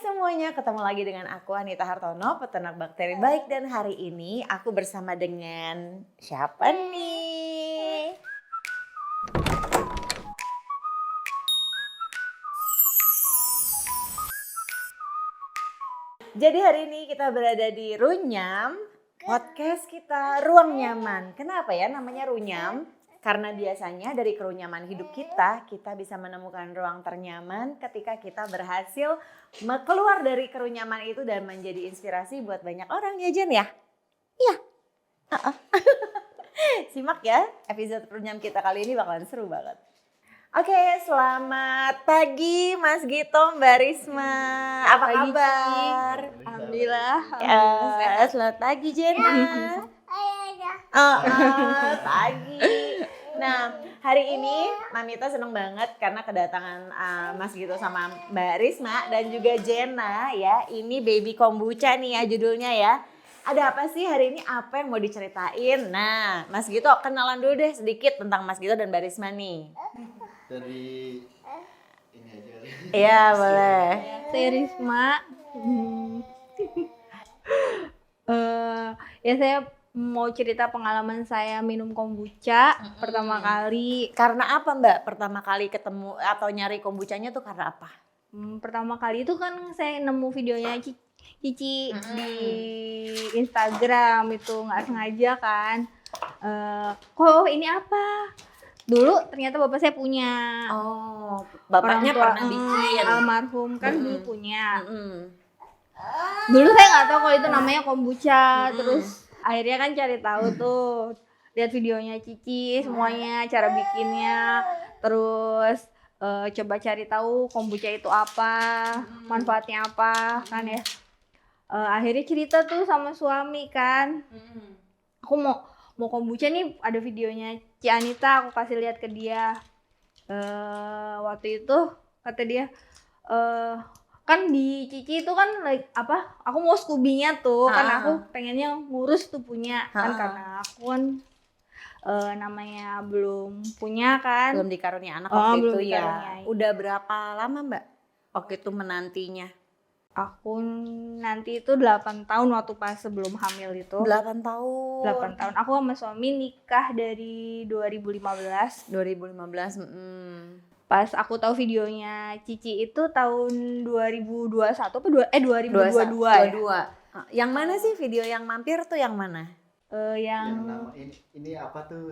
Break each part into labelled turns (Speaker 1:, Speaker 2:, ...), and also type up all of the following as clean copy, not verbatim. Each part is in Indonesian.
Speaker 1: semuanya, ketemu lagi dengan aku Anita Hartono, peternak bakteri baik, dan hari ini aku bersama dengan siapa nih? Jadi hari ini kita berada di Runyam, podcast kita Ruang Nyaman. Kenapa ya namanya Runyam? Karena biasanya dari kerunyaman hidup kita bisa menemukan ruang ternyaman ketika kita berhasil keluar dari kerunyaman itu dan menjadi inspirasi buat banyak orang ya Jen ya? Iya. Simak ya, episode Runyam kita kali ini bakalan seru banget. Oke, selamat pagi Mas Gito, Mbak Risma. Apa kabar?
Speaker 2: Alhamdulillah.
Speaker 1: Selamat pagi Jena. Pagi. Nah, hari ini Mamita seneng banget karena kedatangan Mas Gito sama Mbak Risma dan juga Jena ya. Ini baby kombucha nih ya judulnya ya. Ada apa sih hari ini? Apa yang mau diceritain? Nah, Mas Gito kenalan dulu deh sedikit tentang Mas Gito dan Mbak Risma nih.
Speaker 3: Dari ini aja kali.
Speaker 1: Iya, boleh.
Speaker 2: Saya Risma. Ya saya mau cerita pengalaman saya minum kombucha pertama kali.
Speaker 1: Karena apa Mbak? Pertama kali ketemu atau nyari kombuchanya tuh karena apa?
Speaker 2: Pertama kali itu kan saya nemu videonya Cici di Instagram itu nggak sengaja kan. Kok ini apa? Dulu ternyata bapak saya punya.
Speaker 1: Oh, bapaknya pernah bikin.
Speaker 2: Almarhum kan dulu punya. Dulu saya nggak tahu kalau itu namanya kombucha. Terus akhirnya kan cari tahu tuh, lihat videonya Cici semuanya, cara bikinnya. Terus coba cari tahu kombucha itu apa, manfaatnya apa kan ya. Akhirnya cerita tuh sama suami kan. Aku mau kombucha nih, ada videonya Ci Anita, aku kasih lihat ke dia. Waktu itu kata dia, kan di Cici itu kan aku mau Scooby-nya tuh, karena aku pengennya ngurus tuh punya kan, karena aku kan namanya belum punya kan.
Speaker 1: Belum dikarunia anak waktu itu ya.
Speaker 2: dikaruniai.
Speaker 1: Udah berapa lama Mbak waktu itu menantinya?
Speaker 2: Aku nanti itu 8 tahun waktu pas sebelum hamil itu.
Speaker 1: 8 tahun.
Speaker 2: 8 tahun. Aku sama suami nikah dari 2015.
Speaker 1: 2015.
Speaker 2: Pas aku tahu videonya Cici itu tahun 2021 apa 2022 ya?
Speaker 1: Yang mana sih video yang mampir tuh yang mana?
Speaker 3: Yang nama ini apa tuh?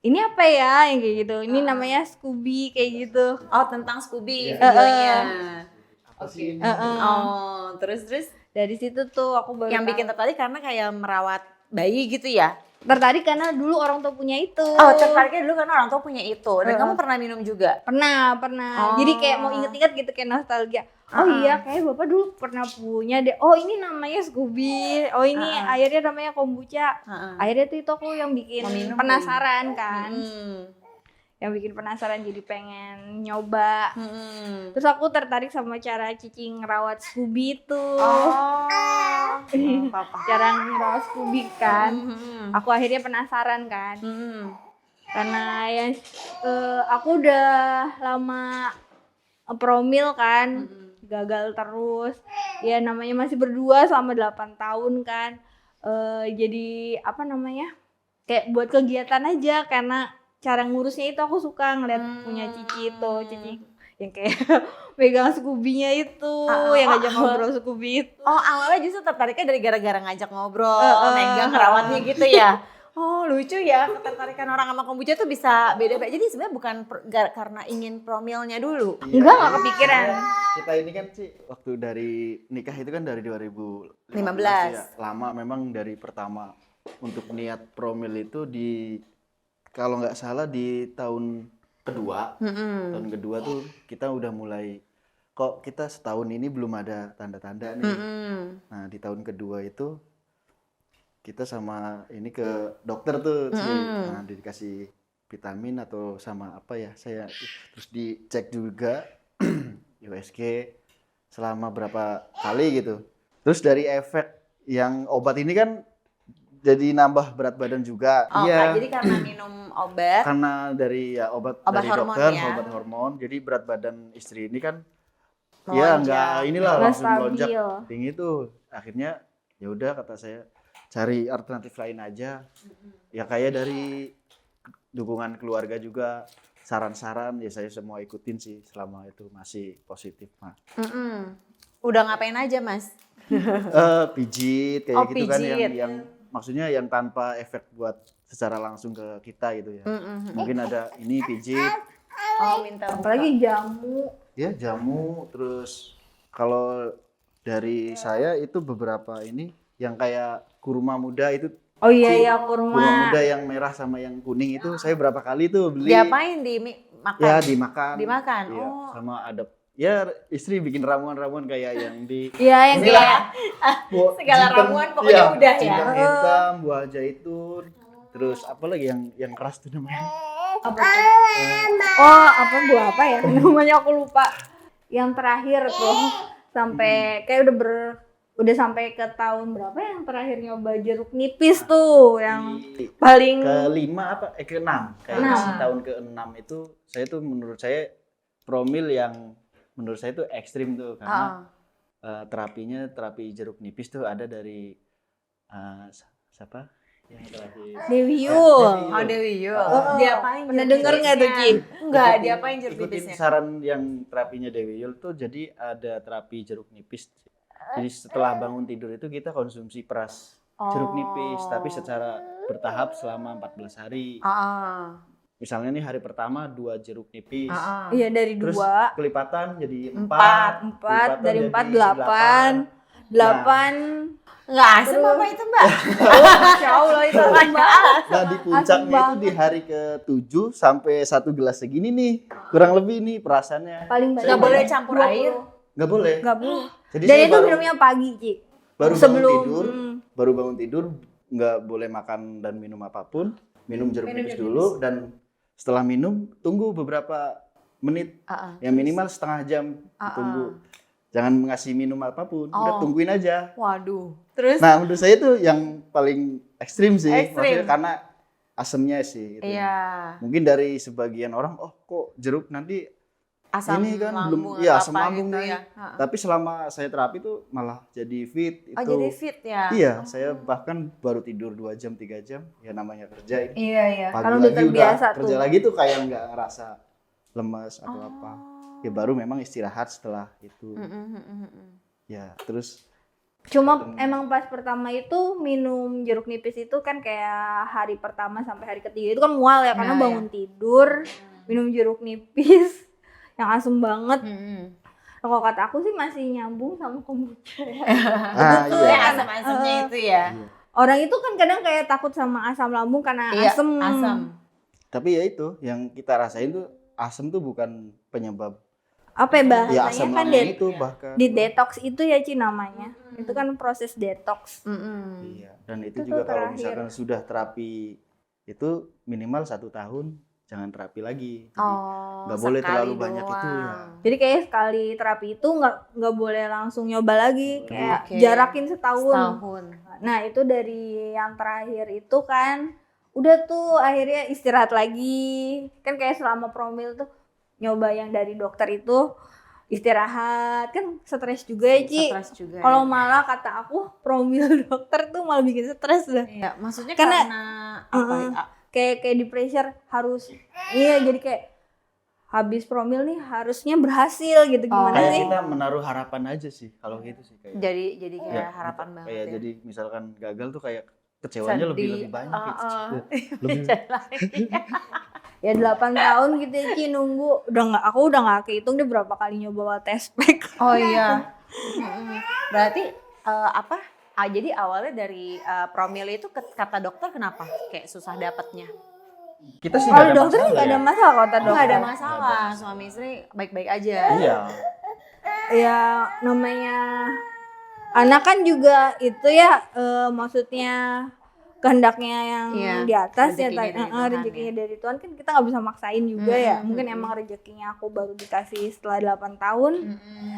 Speaker 2: Ini apa ya yang kayak gitu? Ini namanya Scooby kayak gitu.
Speaker 1: Oh, tentang Scooby
Speaker 3: Ya.
Speaker 1: videonya.
Speaker 3: Apa sih ini?
Speaker 1: Oh, terus
Speaker 2: Dari situ tuh aku baru
Speaker 1: yang
Speaker 2: tahu.
Speaker 1: bikin tertarik karena kayak merawat bayi gitu ya?
Speaker 2: Tertarik karena dulu orang tua punya itu.
Speaker 1: Oh, tertariknya dulu karena orang tua punya itu. Dan kamu pernah minum juga?
Speaker 2: Pernah.
Speaker 1: Oh.
Speaker 2: Jadi kayak mau inget-inget gitu, kayak nostalgia. Oh iya, kayak bapak dulu pernah punya deh. Oh ini namanya Scooby. Oh ini airnya namanya kombucha. Akhirnya tuh itu aku yang bikin
Speaker 1: Mau minum,
Speaker 2: penasaran kan. Yang bikin penasaran jadi pengen nyoba. Terus aku tertarik sama cara Cici ngerawat Scooby tuh. Cara ngerawat Scooby kan. Aku akhirnya penasaran kan. Karena ya aku udah lama promil kan. Gagal terus. Ya namanya masih berdua selama 8 tahun kan. Jadi apa namanya? Kayak buat kegiatan aja, karena cara ngurusnya itu aku suka ngeliat punya Cici itu. Cici yang kayak pegang Scooby-nya itu, yang ngajak ngobrol Scooby itu.
Speaker 1: Oh, awalnya justru tertariknya dari gara-gara ngajak ngobrol, megang ngerawatnya gitu ya. Oh, lucu ya, ketertarikan orang sama kombucha tuh bisa beda-beda. Jadi sebenarnya bukan karena ingin promilnya dulu.
Speaker 2: Enggak kepikiran.
Speaker 3: Kita ini kan sih waktu dari nikah itu kan dari 2015
Speaker 1: 15.
Speaker 3: ya. Lama memang dari pertama untuk niat promil itu kalau nggak salah di tahun kedua. Tahun kedua tuh kita udah mulai, kok kita setahun ini belum ada tanda-tanda nih. Nah di tahun kedua itu kita sama ini ke dokter tuh, nah dikasih vitamin atau sama apa ya, saya terus dicek juga USG selama berapa kali gitu. Terus dari efek yang obat ini kan jadi nambah berat badan juga.
Speaker 1: Oh,
Speaker 3: iya.
Speaker 1: jadi karena minum obat.
Speaker 3: Karena dari ya obat dari
Speaker 1: hormon
Speaker 3: dokter,
Speaker 1: ya.
Speaker 3: obat hormon. Jadi berat badan istri ini kan Ya nggak inilah
Speaker 2: Nggak
Speaker 3: langsung melonjak
Speaker 2: stabil.
Speaker 3: tinggi tuh. Akhirnya ya udah kata saya cari alternatif lain aja. Ya kayak dari dukungan keluarga juga, saran-saran ya saya semua ikutin sih selama itu masih positif mah.
Speaker 1: Udah ngapain aja Mas?
Speaker 3: Pijit kayak gitu kan
Speaker 1: pijit.
Speaker 3: yang maksudnya yang tanpa efek buat secara langsung ke kita gitu ya. Mungkin ada ini pijit,
Speaker 1: Minta
Speaker 2: Apalagi jamu.
Speaker 3: ya jamu, terus kalau dari saya itu beberapa ini yang kayak kurma muda itu.
Speaker 2: Oh iya
Speaker 3: Kurma
Speaker 2: kurma.
Speaker 3: muda yang merah sama yang kuning itu saya berapa kali tuh beli.
Speaker 1: Diapain makan?
Speaker 3: Ya dimakan.
Speaker 1: Dimakan.
Speaker 3: Iya,
Speaker 1: Oh.
Speaker 3: sama ada ya istri bikin ramuan-ramuan kayak yang di
Speaker 2: Iya yang
Speaker 1: Segala,
Speaker 2: kayak
Speaker 1: segala ramuan pokoknya udah ya.
Speaker 3: Cincang hitam, buah zaitun, terus apa lagi yang keras tuh namanya?
Speaker 2: apa tuh? Oh apa buah apa ya? Namanya aku lupa. Yang terakhir tuh sampai kayak udah sampai ke tahun berapa yang terakhir nyoba jeruk nipis tuh yang paling
Speaker 3: Kelima apa? Keenam. Kayaknya
Speaker 2: Enam.
Speaker 3: tahun ke-6 itu saya tuh menurut saya promil yang menurut saya tuh ekstrim tuh karena terapi jeruk nipis tuh ada dari siapa? Yang terapi
Speaker 2: Dewi Yul.
Speaker 1: Oh Dewi Yul.
Speaker 2: Oh,
Speaker 1: Diapain?
Speaker 2: pernah
Speaker 1: jeruk
Speaker 2: denger nggak tuh,
Speaker 1: nipisnya?
Speaker 2: Ci?
Speaker 1: Enggak, diapain jeruk
Speaker 3: ikutin
Speaker 1: nipisnya?
Speaker 3: saran yang terapinya Dewi Yul tuh jadi ada terapi jeruk nipis. Jadi setelah bangun tidur itu kita konsumsi peras jeruk nipis tapi secara bertahap selama 14 hari. Misalnya nih hari pertama 2 jeruk nipis.
Speaker 2: Iya dari
Speaker 3: Terus
Speaker 2: 2.
Speaker 3: kelipatan jadi 4.
Speaker 2: Empat dari 4 8. 8.
Speaker 1: Enggak asem apa itu Mbak?
Speaker 2: Masya Allah itu banget.
Speaker 3: Nah di puncaknya itu di hari ke-7 sampai 1 gelas segini nih. Kurang lebih nih perasaannya.
Speaker 2: Paling banyak.
Speaker 1: Nggak boleh campur
Speaker 2: 20.
Speaker 1: air?
Speaker 3: Nggak boleh.
Speaker 2: Nggak boleh.
Speaker 3: Jadi
Speaker 2: Dan
Speaker 3: saya
Speaker 2: itu minumnya pagi, Ci.
Speaker 3: baru bangun tidur nggak boleh makan dan minum apapun. Minum jeruk nipis dulu dan setelah minum tunggu beberapa menit. Ya minimal setengah jam tunggu. Jangan ngasih minum apapun, udah tungguin aja.
Speaker 1: Waduh. Terus?
Speaker 3: Nah menurut saya itu yang paling ekstrim sih,
Speaker 1: Ekstrim.
Speaker 3: maksudnya karena asemnya sih. Gitu.
Speaker 1: Iya.
Speaker 3: Mungkin dari sebagian orang, oh kok jeruk nanti
Speaker 1: Asam
Speaker 3: ini kan
Speaker 1: lambung
Speaker 3: belum, ya
Speaker 1: atau
Speaker 3: asam
Speaker 1: apa
Speaker 3: lambung
Speaker 1: gitu
Speaker 3: naik.
Speaker 1: ya.
Speaker 3: Tapi selama saya terapi tuh malah jadi fit.
Speaker 1: Oh
Speaker 3: Itu.
Speaker 1: jadi fit ya?
Speaker 3: Iya, saya bahkan baru tidur 2 jam 3 jam, ya namanya kerja. Ini.
Speaker 2: Iya.
Speaker 3: Pagi
Speaker 2: Kalau udah
Speaker 3: lagi
Speaker 2: terbiasa tuh.
Speaker 3: kerja lagi tuh kayak nggak ngerasa lemas atau apa. Ya baru memang istirahat setelah itu. Ya terus
Speaker 2: Cuma emang pas pertama itu minum jeruk nipis itu kan kayak hari pertama sampai hari ketiga itu kan mual ya karena bangun tidur minum jeruk nipis yang asem banget. Kalau kata aku sih masih nyambung sama kombucha ya.
Speaker 1: Betul
Speaker 3: iya.
Speaker 1: ya asam-asamnya itu ya.
Speaker 2: Orang itu kan kadang kayak takut sama asam lambung karena asem.
Speaker 1: Asam.
Speaker 3: Tapi ya itu yang kita rasain tuh asam tuh bukan penyebab.
Speaker 2: Apa ya bahasanya
Speaker 3: Ya asam
Speaker 2: kan
Speaker 3: lambung itu bahkan.
Speaker 2: di detox itu ya Ci namanya. Itu kan proses detox.
Speaker 3: Iya. Dan itu
Speaker 2: Itu
Speaker 3: juga
Speaker 2: tuh
Speaker 3: kalau
Speaker 2: terakhir.
Speaker 3: misalkan sudah terapi itu minimal 1 tahun jangan terapi lagi. Jadi nggak boleh
Speaker 1: sekali
Speaker 3: terlalu banyak itu ya.
Speaker 1: doang.
Speaker 2: Jadi kayak sekali terapi itu nggak boleh langsung nyoba lagi, kayak
Speaker 1: Oke.
Speaker 2: jarakin setahun.
Speaker 1: Setahun.
Speaker 2: Nah itu dari yang terakhir itu kan udah tuh akhirnya istirahat lagi. Kan kayak selama promil tuh nyoba yang dari dokter itu istirahat kan stres juga ya Ci.
Speaker 1: Stres juga.
Speaker 2: Kalau malah kata aku promil dokter tuh malah bikin stres dah.
Speaker 1: Iya, maksudnya
Speaker 2: Karena-
Speaker 1: karena apa ya?
Speaker 2: Kayak di pressure harus iya jadi kayak habis promil nih harusnya berhasil gitu gimana
Speaker 3: Kayak
Speaker 2: sih?
Speaker 3: kita menaruh harapan aja sih kalau gitu sih kayak.
Speaker 1: Jadi kayak
Speaker 3: Ya,
Speaker 1: harapan banget
Speaker 3: kayak
Speaker 1: ya.
Speaker 3: jadi misalkan gagal tuh kayak kecewanya
Speaker 1: Sedih.
Speaker 3: lebih banyak gitu. Lebih
Speaker 2: Ya 8 tahun gitu ya Ci nunggu aku udah nggak kehitung deh berapa kali nyoba test pack.
Speaker 1: Oh iya. Berarti apa? Jadi awalnya dari promil itu kata dokter kenapa? Kayak susah dapatnya.
Speaker 3: kita sih
Speaker 2: Kalau
Speaker 3: nggak ada
Speaker 2: dokter
Speaker 3: masalah
Speaker 2: nggak ada
Speaker 3: ya.
Speaker 2: masalah kata dokter.
Speaker 1: Nggak ada masalah, suami istri baik-baik aja.
Speaker 3: Iya.
Speaker 2: Ya namanya anak kan juga itu ya maksudnya kehendaknya yang
Speaker 1: Iya,
Speaker 2: di atas ya
Speaker 1: rezekinya dari Tuhan,
Speaker 2: rezekinya dari Tuhan kan kita nggak bisa maksain juga ya mungkin emang rezekinya aku baru dikasih setelah 8 tahun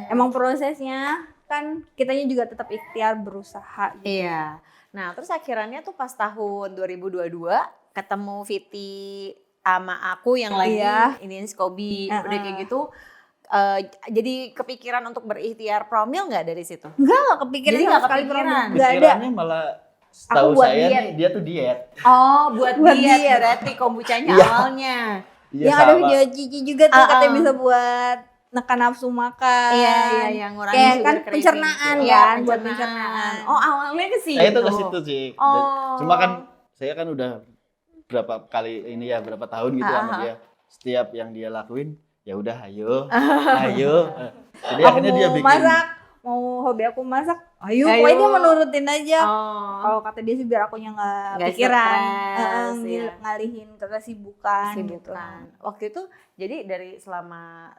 Speaker 2: emang prosesnya kan kitanya juga tetap ikhtiar berusaha gitu.
Speaker 1: Iya. Nah, terus akhirannya tuh pas tahun 2022 ketemu Viti sama aku yang lagi
Speaker 2: Iya.
Speaker 1: ini Skobi udah kayak gitu jadi kepikiran untuk berikhtiar promil nggak dari situ?
Speaker 2: Enggak kepikiran
Speaker 1: Jadi
Speaker 2: sama
Speaker 1: nggak
Speaker 2: sekali
Speaker 1: kepikiran?
Speaker 2: promil. Enggak ada.
Speaker 3: Pikirannya malah setahu
Speaker 2: buat
Speaker 3: saya
Speaker 2: diet.
Speaker 3: nih dia tuh diet.
Speaker 1: Oh, buat
Speaker 2: Buat
Speaker 1: diet
Speaker 2: diet.
Speaker 1: berarti kombuchanya
Speaker 3: Iya.
Speaker 1: awalnya.
Speaker 3: Iya,
Speaker 2: Yang ada
Speaker 3: sama.
Speaker 2: video Cici juga tuh
Speaker 1: Ah,
Speaker 2: katanya
Speaker 1: ah.
Speaker 2: bisa buat nekan nafsu makan.
Speaker 1: Iya, ngurangin
Speaker 2: Kayak
Speaker 1: sugar
Speaker 2: kan
Speaker 1: craving.
Speaker 2: pencernaan
Speaker 1: Iya,
Speaker 2: kan, buat pencernaan.
Speaker 1: Oh, awalnya ke situ.
Speaker 3: Saya itu ke situ sih.
Speaker 1: Oh.
Speaker 3: Cuma kan saya kan udah berapa kali ini ya, berapa tahun gitu sama dia. Setiap yang dia lakuin, ya udah ayo. Ayo. Jadi
Speaker 2: Aku
Speaker 3: akhirnya
Speaker 2: mau
Speaker 3: dia bikin.
Speaker 2: masak, mau hobi aku masak, ayo.
Speaker 1: Ayo.
Speaker 2: Pokoknya dia menurutin aja.
Speaker 1: Oh.
Speaker 2: Kalau kata dia sih biar akunya nggak
Speaker 1: Nggak
Speaker 2: pikiran,
Speaker 1: stres, iya.
Speaker 2: ngalihin ke kesibukan gitu.
Speaker 1: Kesibukan. Waktu itu jadi dari selama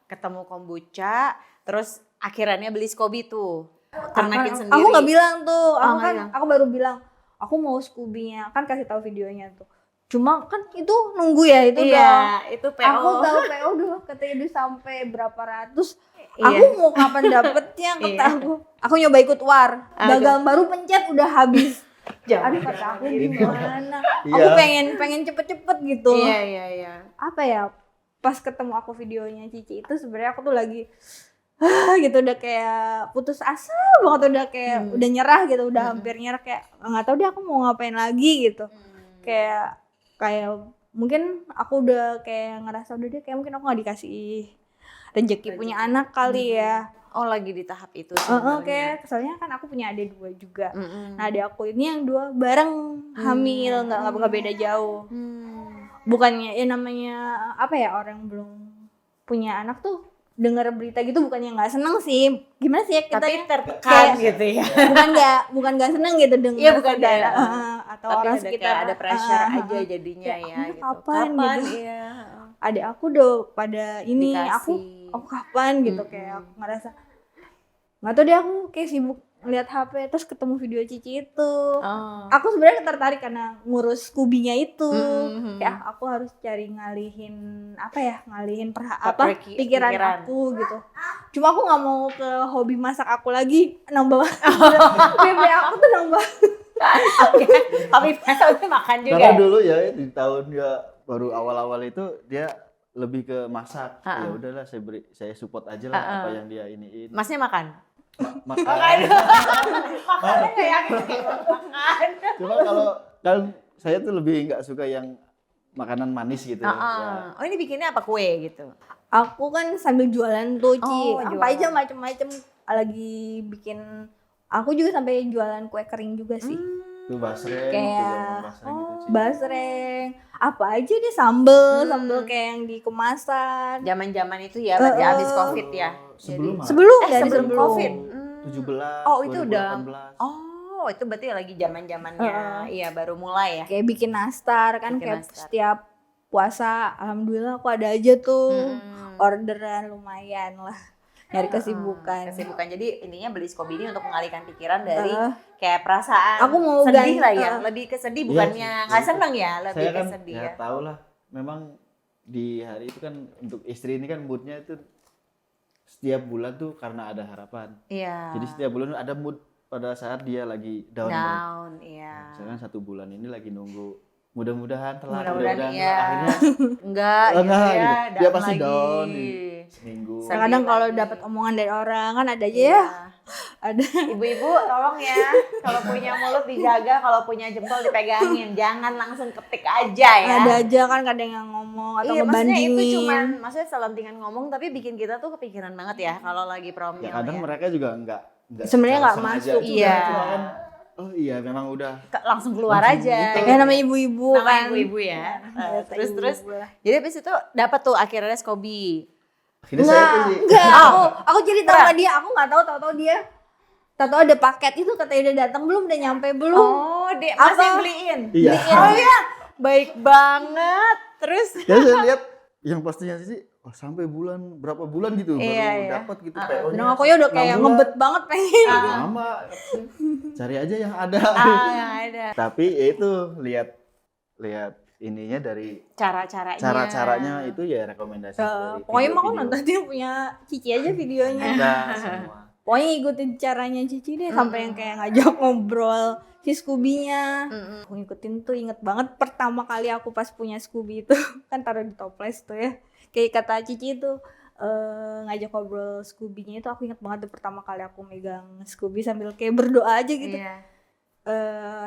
Speaker 1: ketemu kombucha, terus akhirnya beli Scoby tuh. Ternakin sendiri.
Speaker 2: Aku nggak bilang tuh,
Speaker 1: Oh,
Speaker 2: aku
Speaker 1: nggak
Speaker 2: kan
Speaker 1: bilang.
Speaker 2: aku baru bilang aku mau Scooby-nya, kan kasih tahu videonya tuh. Cuma kan itu nunggu ya itu
Speaker 1: Iya,
Speaker 2: udah.
Speaker 1: itu PO.
Speaker 2: Aku tahu PO udah katanya udah sampai berapa ratus.
Speaker 1: Iya.
Speaker 2: Aku mau kapan dapetnya kata
Speaker 1: Iya.
Speaker 2: aku. Aku nyoba ikut war. Gagal baru pencet udah habis.
Speaker 1: Jangan.
Speaker 2: Aduh kata aku gimana.
Speaker 3: Iya.
Speaker 2: Aku pengen cepet-cepet gitu.
Speaker 1: Iya.
Speaker 2: Apa ya? Pas ketemu aku videonya Cici itu sebenarnya aku tuh lagi gitu udah kayak putus asa banget, udah kayak udah nyerah gitu, udah hampir nyerah, kayak nggak tahu deh aku mau ngapain lagi gitu. Kayak mungkin aku udah kayak ngerasa udah deh kayak mungkin aku nggak dikasih rezeki punya anak kali ya.
Speaker 1: Oh, lagi di tahap itu
Speaker 2: Kayak soalnya kan aku punya adik 2 juga.
Speaker 1: Mm-mm.
Speaker 2: Nah adik aku ini yang 2 bareng hamil, nggak beda jauh.
Speaker 1: Hmm.
Speaker 2: Bukannya ya namanya apa ya, orang belum punya anak tuh dengar berita gitu bukannya nggak seneng sih, gimana sih ya kita
Speaker 1: Tapi tertekan
Speaker 2: kayak-
Speaker 1: gitu ya.
Speaker 2: bukan nggak seneng gitu dengar
Speaker 1: Iya, bukan
Speaker 2: saudara,
Speaker 1: ya.
Speaker 2: atau
Speaker 1: Tapi
Speaker 2: orang
Speaker 1: ada
Speaker 2: sekitar
Speaker 1: kayak ada pressure aja jadinya
Speaker 2: Kayak,
Speaker 1: ya
Speaker 2: "Kamu
Speaker 1: gitu.
Speaker 2: kapan?" gitu.
Speaker 1: Iya.
Speaker 2: Adik aku udah pada ini,
Speaker 1: Dikasih.
Speaker 2: aku kapan gitu, kayak aku ngerasa nggak tahu deh, aku kayak sibuk ngeliat HP terus ketemu video Cici itu.
Speaker 1: Oh.
Speaker 2: Aku sebenarnya tertarik karena ngurus Scooby-nya itu.
Speaker 1: Mhm.
Speaker 2: Kayak aku harus cari ngalihin
Speaker 1: Pikiran.
Speaker 2: pikiran aku gitu. Cuma aku nggak mau ke hobi masak aku lagi, nambah BB aku tuh nambah.
Speaker 1: Oke. Tapi masa udah makan juga.
Speaker 3: Karena dulu ya di tahun dia baru awal-awal itu dia lebih ke masak. Ya udahlah saya support aja lah apa yang dia iniin.
Speaker 1: Masnya makan?
Speaker 3: Makan.
Speaker 1: Makannya nggak yakin makan.
Speaker 3: Cuma kalau kan saya tuh lebih nggak suka yang makanan manis gitu. Ya.
Speaker 1: Oh, ini bikinnya apa, kue gitu?
Speaker 2: Aku kan sambil jualan tuh, Ci.
Speaker 1: Oh,
Speaker 2: Apa aja
Speaker 1: jualan.
Speaker 2: macem-macem lagi bikin. Aku juga sampai jualan kue kering juga sih.
Speaker 3: Itu basreng,
Speaker 2: Kayak
Speaker 3: basreng gitu sih.
Speaker 2: basreng, apa aja deh, sambel kayak yang di kemasan.
Speaker 1: Zaman-zaman itu ya, berarti habis Covid ya.
Speaker 3: Sebelum
Speaker 2: Sebelum
Speaker 1: Jadi,
Speaker 2: dari
Speaker 1: sebelum
Speaker 2: sebelum
Speaker 1: Covid.
Speaker 3: 17,
Speaker 1: Oh, itu udah.
Speaker 3: 2018.
Speaker 1: Oh, itu berarti lagi zaman-zamannya. Iya, baru mulai ya.
Speaker 2: Kayak bikin nastar kan,
Speaker 1: Bikin
Speaker 2: kayak
Speaker 1: nastar.
Speaker 2: setiap puasa alhamdulillah aku ada aja tuh
Speaker 1: Hmm.
Speaker 2: orderan lumayan lah, nyari kesibukan.
Speaker 1: Jadi intinya beli Scoby ini untuk mengalihkan pikiran dari kayak perasaan
Speaker 2: Aku mau
Speaker 1: sedih
Speaker 2: ganti,
Speaker 1: lah ya, lebih ke sedih bukannya
Speaker 3: Iya,
Speaker 1: nggak seneng ya, lebih
Speaker 3: Saya
Speaker 1: ke
Speaker 3: kan
Speaker 1: sedih
Speaker 3: ya
Speaker 1: ya.
Speaker 3: tahu lah, memang di hari itu kan untuk istri ini kan moodnya itu setiap bulan tuh karena ada harapan.
Speaker 1: Iya.
Speaker 3: Jadi setiap bulan ada mood pada saat dia lagi down.
Speaker 1: Down, iya.
Speaker 3: Misalkan 1 bulan ini lagi nunggu, mudah-mudahan telat,
Speaker 1: Mudah-mudahan iya.
Speaker 3: akhirnya
Speaker 1: Enggak,
Speaker 3: enggak
Speaker 1: gitu ya,
Speaker 3: gitu. Dia pasti
Speaker 1: lagi.
Speaker 3: down di seminggu.
Speaker 1: Sedih
Speaker 2: Kadang kalau
Speaker 1: lagi.
Speaker 2: dapat omongan dari orang kan ada aja
Speaker 1: Iya.
Speaker 2: ya, ada.
Speaker 1: Ibu-ibu tolong ya, kalau punya mulut dijaga, kalau punya jempol dipegangin, jangan langsung ketik aja ya.
Speaker 2: Ada aja kan kadang yang ngomong atau
Speaker 1: Iya, maksudnya itu
Speaker 2: ngebandingin.
Speaker 1: cuman, maksudnya selentingan ngomong tapi bikin kita tuh kepikiran banget ya kalau lagi promil
Speaker 3: Ya kadang
Speaker 1: ya.
Speaker 3: mereka juga enggak
Speaker 2: Sebenarnya
Speaker 3: secara
Speaker 2: nggak
Speaker 3: sengaja
Speaker 2: masuk.
Speaker 3: juga,
Speaker 1: Iya.
Speaker 3: cuma kan, oh iya memang udah
Speaker 1: Langsung keluar
Speaker 3: Langsung
Speaker 1: aja.
Speaker 3: gitu.
Speaker 2: Ya namanya ibu-ibu
Speaker 1: Namanya
Speaker 2: kan.
Speaker 1: ibu-ibu ya.
Speaker 2: Biasa
Speaker 1: Terus
Speaker 2: ibu-ibu lah.
Speaker 1: jadi habis itu dapat tuh akhirnya Scoby.
Speaker 3: akhirnya saya tuh sih
Speaker 2: Enggak, aku cerita sama dia, aku nggak tahu dia tahu ada paket itu, katanya udah datang belum, udah nyampe belum.
Speaker 1: Oh, dia masih
Speaker 2: Apa?
Speaker 1: beliin.
Speaker 3: Iya.
Speaker 1: Oh iya, baik banget. Terus
Speaker 3: ya saya lihat yang pastinya sih sampai berapa bulan gitu
Speaker 1: Iya,
Speaker 3: baru
Speaker 1: iya.
Speaker 3: dapat gitu PO-nya.
Speaker 2: Dan aku ya udah kayak
Speaker 3: 6 bulan.
Speaker 2: ngebet banget pengen.
Speaker 3: Lama. Cari aja yang ada.
Speaker 1: yang ada
Speaker 3: Tapi ya itu lihat ininya dari
Speaker 1: cara-caranya.
Speaker 3: cara-caranya itu ya rekomendasi dari
Speaker 2: Pokoknya mau
Speaker 3: video-video
Speaker 2: nonton dia punya Cici aja videonya.
Speaker 3: kita semua.
Speaker 2: Pokoknya ikutin caranya Cici deh, sampai yang kayak ngajak ngobrol si Scooby-nya. Aku ngikutin tuh, inget banget pertama kali aku pas punya Scooby itu kan taruh di toples tuh ya. Kayak kata Cici tuh, ngajak ngobrol Scooby-nya itu aku ingat banget tuh pertama kali aku megang Scooby sambil kayak berdoa aja gitu.
Speaker 1: Iya.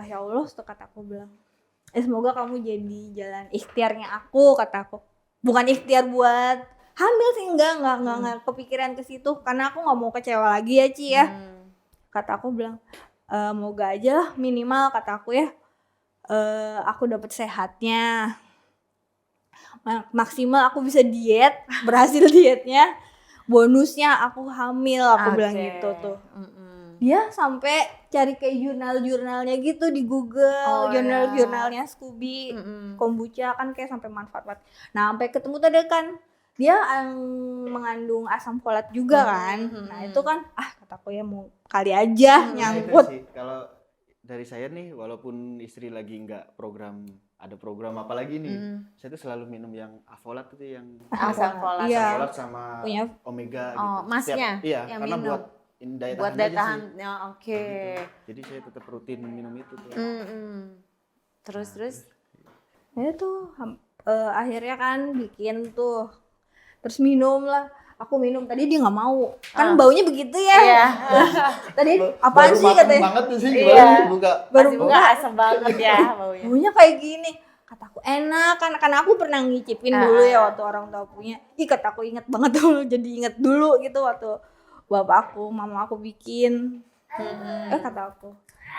Speaker 2: Ya Allah, tuh kata aku bilang, semoga kamu jadi jalan ikhtiarnya aku, kata aku. Bukan ikhtiar buat hamil sih, enggak kepikiran ke situ karena aku nggak mau kecewa lagi ya Ci ya. Kata aku bilang, moga aja lah minimal kata aku ya, aku dapet sehatnya. Maksimal aku bisa diet, berhasil dietnya, bonusnya aku hamil, aku bilang gitu tuh. Dia sampai cari kayak jurnalnya gitu di Google, jurnalnya Scooby, kombucha kan kayak sampai manfaat. Nah sampai ketemu tadi kan dia mengandung asam folat juga kan. Nah itu kan kataku ya mau kali aja nyangkut.
Speaker 3: Kalau dari saya nih, walaupun istri lagi nggak ada program apa lagi nih, saya tuh selalu minum yang afolat itu yang
Speaker 1: Asam folat.
Speaker 2: Iya.
Speaker 3: afolat sama
Speaker 2: Punya
Speaker 3: omega gitu.
Speaker 1: Masnya
Speaker 3: Iya,
Speaker 1: yang
Speaker 3: karena
Speaker 1: minum.
Speaker 3: buat daya
Speaker 1: Buat
Speaker 3: tahan
Speaker 1: daya
Speaker 3: aja
Speaker 1: tahan.
Speaker 3: sih.
Speaker 1: Ya, oke.
Speaker 3: Gitu. Jadi saya tetap rutin minum itu tuh.
Speaker 1: Terus.
Speaker 2: Ya tuh akhirnya kan bikin tuh, terus minum lah. Aku minum, tadi dia nggak mau, kan baunya begitu ya.
Speaker 1: Iya.
Speaker 2: Tadi apaan
Speaker 3: Baru
Speaker 2: sih
Speaker 3: makan
Speaker 2: katanya?
Speaker 3: banget tuh sih,
Speaker 1: Iya.
Speaker 3: baru dibuka.
Speaker 2: Baru
Speaker 1: Masih
Speaker 2: buka.
Speaker 1: buka asam banget ya baunya.
Speaker 2: Baunya kayak gini. Kataku enak kan, karena aku pernah ngicipin dulu ya waktu orang tua punya. Kataku inget banget dulu, jadi inget dulu gitu waktu bapak aku, mama aku bikin. Kata aku,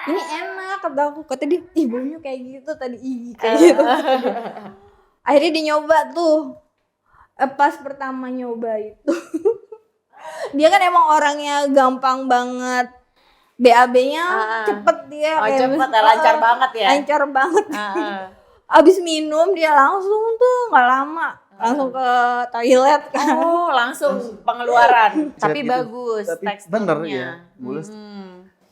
Speaker 2: ini enak, kata aku. Kata dia, baunya kayak gitu tadi, kayak gitu. Akhirnya dia nyoba tuh. Pas pertama nyoba itu dia kan emang orangnya gampang banget, BAB-nya cepet dia.
Speaker 1: Cepet ya, lancar banget ya.
Speaker 2: Lancar banget. Abis minum dia langsung tuh nggak lama langsung ke toilet kan.
Speaker 1: Langsung pengeluaran. Tapi
Speaker 3: Gitu.
Speaker 1: bagus
Speaker 3: Tapi
Speaker 1: teksturnya.
Speaker 3: bener ya, mulus.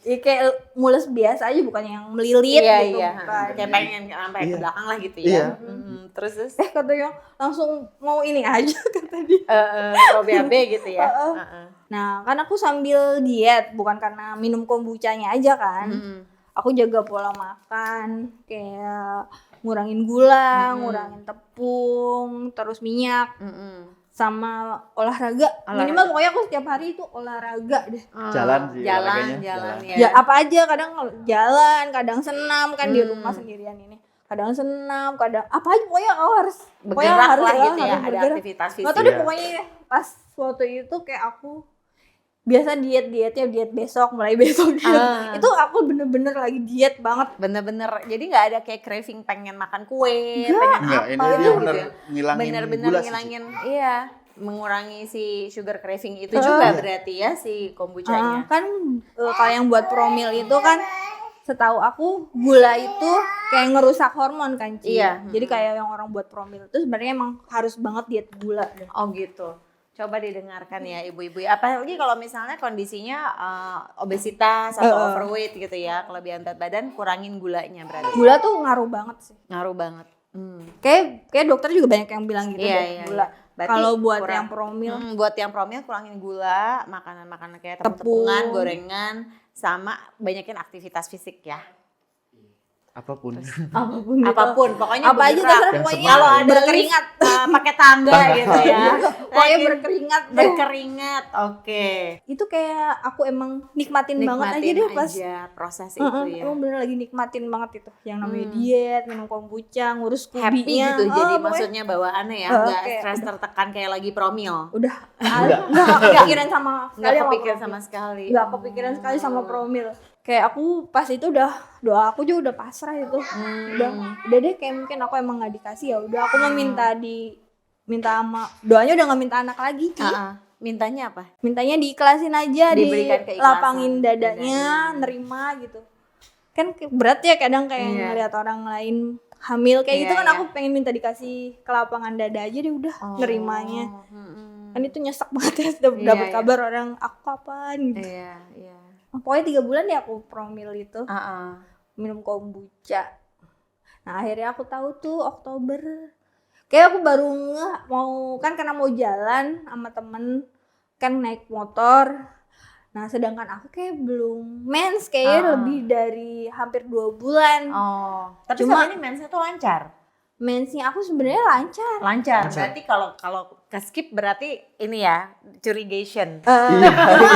Speaker 2: Kayak mules biasa aja, bukan yang melilit gitu. Bukan.
Speaker 1: Kayak pengen sampai ke belakang lah gitu ya.
Speaker 3: Iya.
Speaker 1: Terus
Speaker 2: Katanya langsung mau ini aja kata dia.
Speaker 1: kalau BAB gitu ya.
Speaker 2: Nah kan aku sambil diet, bukan karena minum kombuchanya aja kan. Aku jaga pola makan, kayak ngurangin gula, ngurangin tepung, terus minyak, sama olahraga. Minimal pokoknya aku setiap hari itu olahraga deh.
Speaker 3: Jalan sih,
Speaker 1: jalan
Speaker 3: olahraganya.
Speaker 1: ya.
Speaker 2: Ya apa aja, kadang jalan, kadang senam kan di rumah sendirian ini. Kadang senam, kadang apa aja, pokoknya aku harus
Speaker 1: Bergerak lah gitu ya,
Speaker 2: harus
Speaker 1: ada
Speaker 2: bergerak.
Speaker 1: aktivitas
Speaker 2: Nggak tahu
Speaker 1: fisik.
Speaker 2: deh pokoknya pas waktu itu kayak aku biasa diet besok, mulai besok diet. Itu aku bener-bener lagi diet banget.
Speaker 1: Bener-bener, jadi nggak ada kayak craving pengen makan kue, pengen
Speaker 3: Enggak,
Speaker 1: apa
Speaker 3: ini dia
Speaker 1: gitu
Speaker 3: bener
Speaker 1: ya.
Speaker 3: ngilangin
Speaker 1: Bener-bener
Speaker 3: gula sih.
Speaker 1: ngilangin, iya, mengurangi si sugar craving itu juga berarti ya si kombuchanya.
Speaker 2: Kan kalau yang buat promil itu kan setahu aku gula itu kayak ngerusak hormon kan Ci.
Speaker 1: Iya.
Speaker 2: Jadi kayak yang orang buat promil itu sebenarnya emang harus banget diet gula deh.
Speaker 1: Oh gitu. Coba didengarkan ya ibu-ibu. Apalagi kalau misalnya kondisinya obesitas atau overweight gitu ya, kelebihan berat badan, kurangin gulanya berarti.
Speaker 2: Gula tuh ngaruh banget sih.
Speaker 1: Ngaruh banget.
Speaker 2: Kayak dokter juga banyak yang bilang gitu
Speaker 1: Iya,
Speaker 2: deh,
Speaker 1: iya,
Speaker 2: gula.
Speaker 1: Berarti
Speaker 2: Kalau buat
Speaker 1: kurang-
Speaker 2: yang promil,
Speaker 1: buat yang promil kurangin gula, makanan-makanan kayak
Speaker 2: Tepung.
Speaker 1: tepung-tepungan, gorengan, sama banyakin aktivitas fisik ya.
Speaker 3: Apapun.
Speaker 1: Apapun, pokoknya
Speaker 2: apa aja
Speaker 1: bergerak.
Speaker 2: terserah,
Speaker 3: Yang
Speaker 2: pokoknya
Speaker 1: Kalau ada
Speaker 2: berkeringat.
Speaker 1: pakai tangga gitu ya.
Speaker 2: Pokoknya
Speaker 1: Lagi
Speaker 2: berkeringat deh.
Speaker 1: berkeringat. Oke.
Speaker 2: Itu kayak aku emang nikmatin banget aja deh pas
Speaker 1: proses itu ya.
Speaker 2: emang bener lagi nikmatin banget itu yang namanya diet, minum kombucha, ngurus
Speaker 1: Happy
Speaker 2: kubinya.
Speaker 1: gitu jadi
Speaker 2: Pokoknya
Speaker 1: maksudnya bawaannya ya, nggak
Speaker 2: kayak
Speaker 1: stres tertekan kayak lagi promil.
Speaker 2: udah nggak kepikiran sama
Speaker 1: Nggak
Speaker 2: sekali
Speaker 1: kepikiran
Speaker 2: promil.
Speaker 1: sama sekali.
Speaker 2: Nggak kepikiran sekali sama promil. Kayak aku pas itu doa aku juga udah pasrah itu. Udah deh, kayak mungkin aku emang nggak dikasih, ya udah aku mau minta sama doanya, udah nggak minta anak lagi Ci.
Speaker 1: Mintanya apa?
Speaker 2: Mintanya diikhlasin aja,
Speaker 1: Diberikan keikhlasan.
Speaker 2: dilapangin dadanya, nerima gitu. Kan berat ya kadang kayak ngeliat orang lain hamil kayak gitu kan, aku pengen minta dikasih kelapangan dada aja deh, udah nerimanya. Kan itu nyesek banget ya, dapet kabar orang aku kapan gitu.
Speaker 1: Iya.
Speaker 2: Pokoknya 3 bulan deh aku promil itu
Speaker 1: Ah.
Speaker 2: minum kombucha. Nah akhirnya aku tahu tuh Oktober, kayak aku baru mau kan, karena mau jalan sama temen kan naik motor. Nah sedangkan aku kayak belum mens, kayaknya lebih dari hampir 2 bulan.
Speaker 1: Tapi
Speaker 2: Cuma-
Speaker 1: selama ini mensnya tuh lancar.
Speaker 2: mensnya aku sebenarnya lancar.
Speaker 1: Lancar. Berarti kalau ke skip berarti ini ya curigation.
Speaker 3: Iya,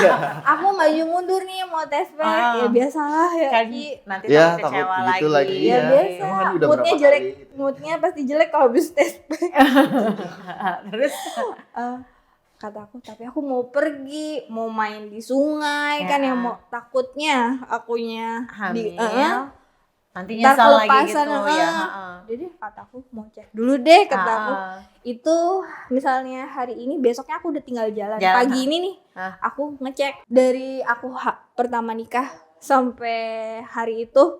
Speaker 3: iya.
Speaker 2: Aku maju mundur nih mau tes pack, ya biasalah ya.
Speaker 1: Kan
Speaker 2: Ki.
Speaker 1: nanti
Speaker 3: Ya,
Speaker 1: takut kecewa
Speaker 3: takut gitu
Speaker 1: lagi.
Speaker 3: lagi.
Speaker 2: Ya
Speaker 3: Iya.
Speaker 2: biasa,
Speaker 3: Emang kan udah
Speaker 2: moodnya
Speaker 3: berapa
Speaker 2: jelek,
Speaker 3: kali gitu.
Speaker 2: moodnya pasti jelek kalau habis tes pack.
Speaker 1: Terus
Speaker 2: Kataku, tapi aku mau pergi, mau main di sungai kan, yang mau takutnya akunya
Speaker 1: hamil. Nanti
Speaker 2: ntar
Speaker 1: nyesal lagi
Speaker 2: kelepasan,
Speaker 1: gitu ya.
Speaker 2: Jadi kataku mau cek dulu deh, kataku. Itu misalnya hari ini, besoknya aku udah tinggal jalan. Pagi ini nih, aku ngecek dari aku pertama nikah sampai hari itu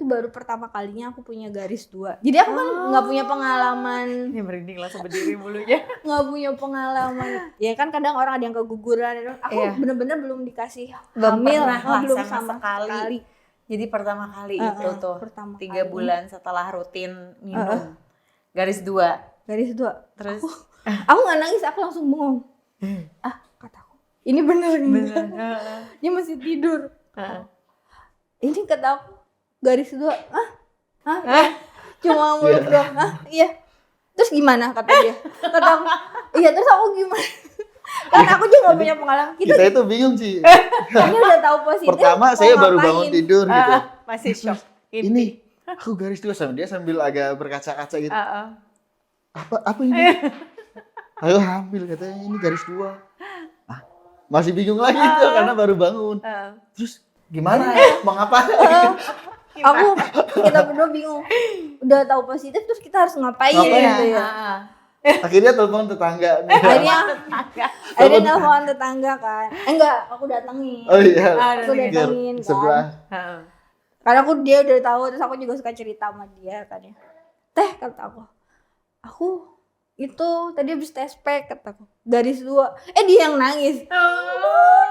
Speaker 2: baru pertama kalinya aku punya garis 2. Jadi aku kan nggak punya pengalaman.
Speaker 1: Ini merinding langsung berdiri bulunya.
Speaker 2: Nggak punya pengalaman. Ya kan kadang orang ada yang keguguran. Aku bener-bener belum dikasih hamil, belum sama sekali.
Speaker 1: Jadi pertama kali itu tuh 3 bulan setelah rutin minum. Garis 2.
Speaker 2: Garis 2.
Speaker 1: Terus
Speaker 2: aku nggak nangis, aku langsung bengong. Kataku, ini bener. Dia masih tidur. Ini kataku garis 2. Cuma mulut doang. Iya. Terus gimana kata dia? Kata aku, iya terus aku gimana? Karena aku juga gak punya pengalaman.
Speaker 3: Kita itu bingung sih.
Speaker 2: Kayaknya udah tahu positif.
Speaker 3: Pertama saya baru bangun tidur gitu.
Speaker 1: Masih shock.
Speaker 3: Ini aku garis 2 sama dia sambil agak berkaca-kaca gitu. Apa ini? Ayo hamil katanya, ini garis 2. Masih bingung lagi tuh karena baru bangun. Terus gimana? Mau ngapain?
Speaker 2: Kita berdua bingung. Udah tahu positif terus kita harus ngapain gitu ya.
Speaker 3: Akhirnya telepon tetangga.
Speaker 2: Akhirnya telepon tetangga kan. Enggak, aku datengin.
Speaker 3: Oh iya.
Speaker 2: Aku datengin kan.
Speaker 3: Sebelah.
Speaker 2: Karena dia udah tahu, terus aku juga suka cerita sama dia kan ya. Teh, kata aku itu tadi habis tes pack, kataku. Garis 2. Dia yang nangis.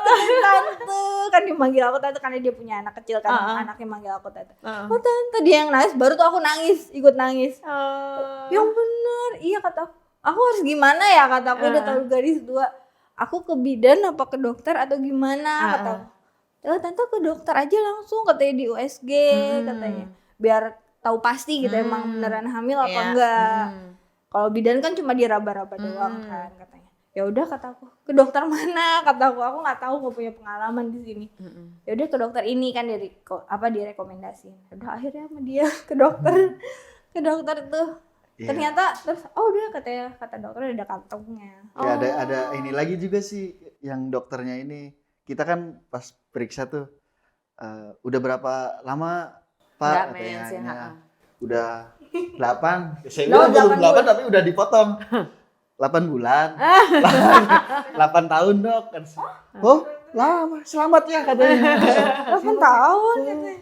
Speaker 2: Tante, kan dia manggil aku tante karena dia punya anak kecil kan, anaknya manggil aku tante. Tante, dia yang nangis, baru tuh aku nangis, ikut nangis. Yang bener, iya kata aku harus gimana ya, kata aku udah tahu garis 2. Aku ke bidan apa ke dokter atau gimana, kata aku. Tante ke dokter aja langsung, katanya di USG, katanya. Biar tahu pasti gitu emang beneran hamil apa enggak. Kalau bidan kan cuma diraba-raba doang kan, katanya. Ya udah, kata aku, ke dokter mana, kata aku nggak tahu, nggak punya pengalaman di sini. Ya udah ke dokter ini kan direkomendasiin. Udah akhirnya sama dia ke dokter tuh. Ternyata terus udah kata dokter ada kantongnya.
Speaker 3: Ya ada ini lagi juga sih yang dokternya ini. Kita kan pas periksa tuh udah berapa lama Pak katanya. Udah 8. Saya bilang belum 8 tapi udah dipotong. 8 bulan. 8 tahun, Dok. Oh, lama. Selamat ya katanya.
Speaker 2: 8 tahun katanya.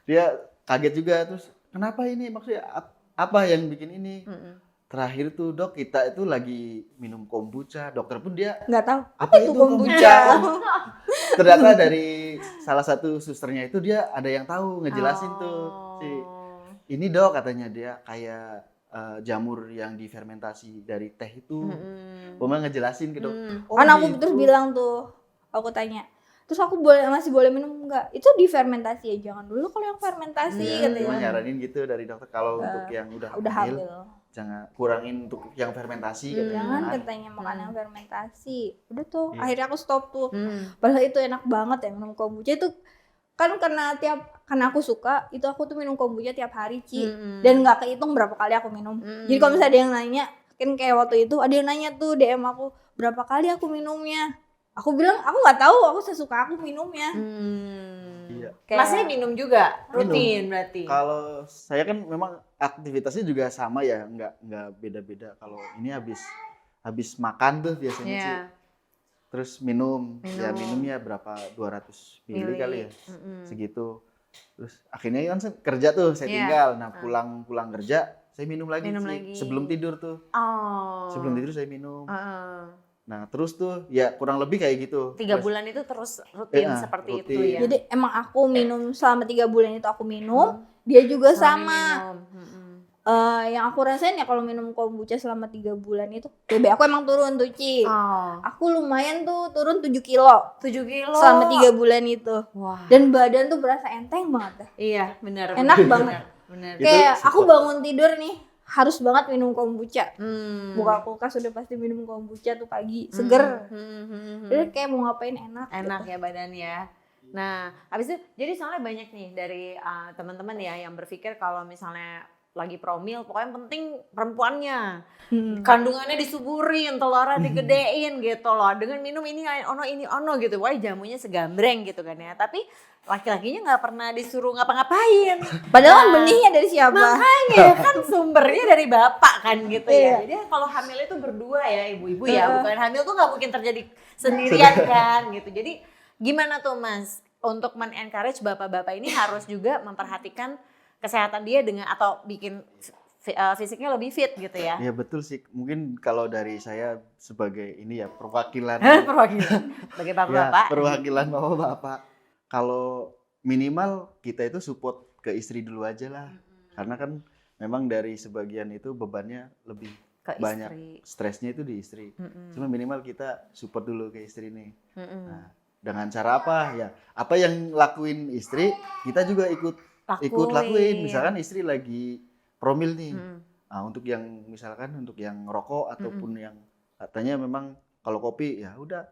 Speaker 3: Dia kaget juga, terus kenapa ini, maksudnya apa yang bikin ini? Terakhir tuh, Dok, kita itu lagi minum kombucha. Dokter pun dia
Speaker 2: nggak tahu
Speaker 3: apa itu kombucha. Ternyata dari salah satu susternya itu dia ada yang tahu, ngejelasin tuh. Ini, Dok, katanya dia kayak jamur yang difermentasi dari teh itu. Oma ngejelasin ke dokter.
Speaker 2: Kan aku terus bilang tuh, aku tanya, terus aku masih boleh minum enggak? Itu difermentasi ya, jangan dulu kalau yang fermentasi katanya.
Speaker 3: Cuma nyaranin gitu dari dokter, kalau untuk yang udah hamil jangan kurangin untuk yang fermentasi katanya.
Speaker 2: Jangan katanya makan yang fermentasi. Udah tuh, akhirnya aku stop tuh. Padahal itu enak banget ya minum kombucha itu. Kan karena aku suka, itu aku tuh minum kombucha tiap hari, Ci. Dan nggak kehitung berapa kali aku minum. Jadi kalau misalnya ada yang nanya, kan kayak waktu itu ada yang nanya tuh DM aku, berapa kali aku minumnya. Aku bilang, aku nggak tahu, aku sesuka aku minumnya.
Speaker 3: Iya.
Speaker 1: Masnya minum juga? Rutin berarti?
Speaker 3: Kalau saya kan memang aktivitasnya juga sama ya, nggak beda-beda. Kalau ini habis makan tuh biasanya sih. Terus minumnya berapa, 200 ml kali ya, segitu. Terus akhirnya kan kerja tuh, saya tinggal. Nah pulang kerja, saya minum lagi. Sebelum tidur tuh. Sebelum tidur saya minum. Nah terus tuh ya kurang lebih kayak gitu.
Speaker 1: 3 bulan itu terus rutin seperti itu ya?
Speaker 2: Jadi emang aku minum selama 3 bulan itu aku minum, dia juga sama. Yang aku rasain ya kalau minum kombucha selama 3 bulan itu BB aku emang turun tuh, Ci. Aku lumayan tuh turun 7 kilo. 7 kilo selama 3 bulan itu. Wah. Dan badan tuh berasa enteng banget.
Speaker 1: Iya, benar.
Speaker 2: Enak banget. Bener. Kayak aku bangun tidur nih, harus banget minum kombucha. Buka kulkas udah pasti minum kombucha tuh pagi, seger. Jadi kayak mau ngapain enak.
Speaker 1: Enak
Speaker 2: gitu.
Speaker 1: ya badannya. Nah, habis itu jadi soalnya banyak nih dari teman-teman ya yang berpikir kalau misalnya lagi promil, pokoknya yang penting perempuannya. Kandungannya disuburin, telurnya digedein gitu loh. Dengan minum ini ono gitu. Wah, jamunya segambreng gitu kan ya. Tapi laki-lakinya nggak pernah disuruh ngapa-ngapain.
Speaker 2: Padahal kan
Speaker 1: Nah,
Speaker 2: benihnya dari siapa?
Speaker 1: makanya kan sumbernya dari bapak kan gitu ya. Jadi kalau hamil itu berdua ya ibu-ibu ya. Bukan hamil tuh nggak mungkin terjadi sendirian kan gitu. Jadi gimana tuh Mas untuk men-encourage bapak-bapak ini harus juga memperhatikan kesehatan dia dengan atau bikin fisiknya lebih fit gitu ya.
Speaker 3: Ya betul sih. Mungkin kalau dari saya sebagai ini ya perwakilan
Speaker 1: Perwakilan sebagai
Speaker 3: ya
Speaker 1: bapak-bapak.
Speaker 3: perwakilan bapak-bapak. Kalau minimal kita itu support ke istri dulu aja lah. Karena kan memang dari sebagian itu bebannya lebih
Speaker 1: Ke
Speaker 3: banyak.
Speaker 1: istri.
Speaker 3: Stresnya itu di istri. Cuma minimal kita support dulu ke istri nih. Nah, dengan cara apa ya? Apa yang lakuin istri, kita juga ikut lakuin. Misalkan istri lagi promil nih. Nah, untuk yang misalkan untuk yang rokok ataupun yang katanya memang kalau kopi ya udah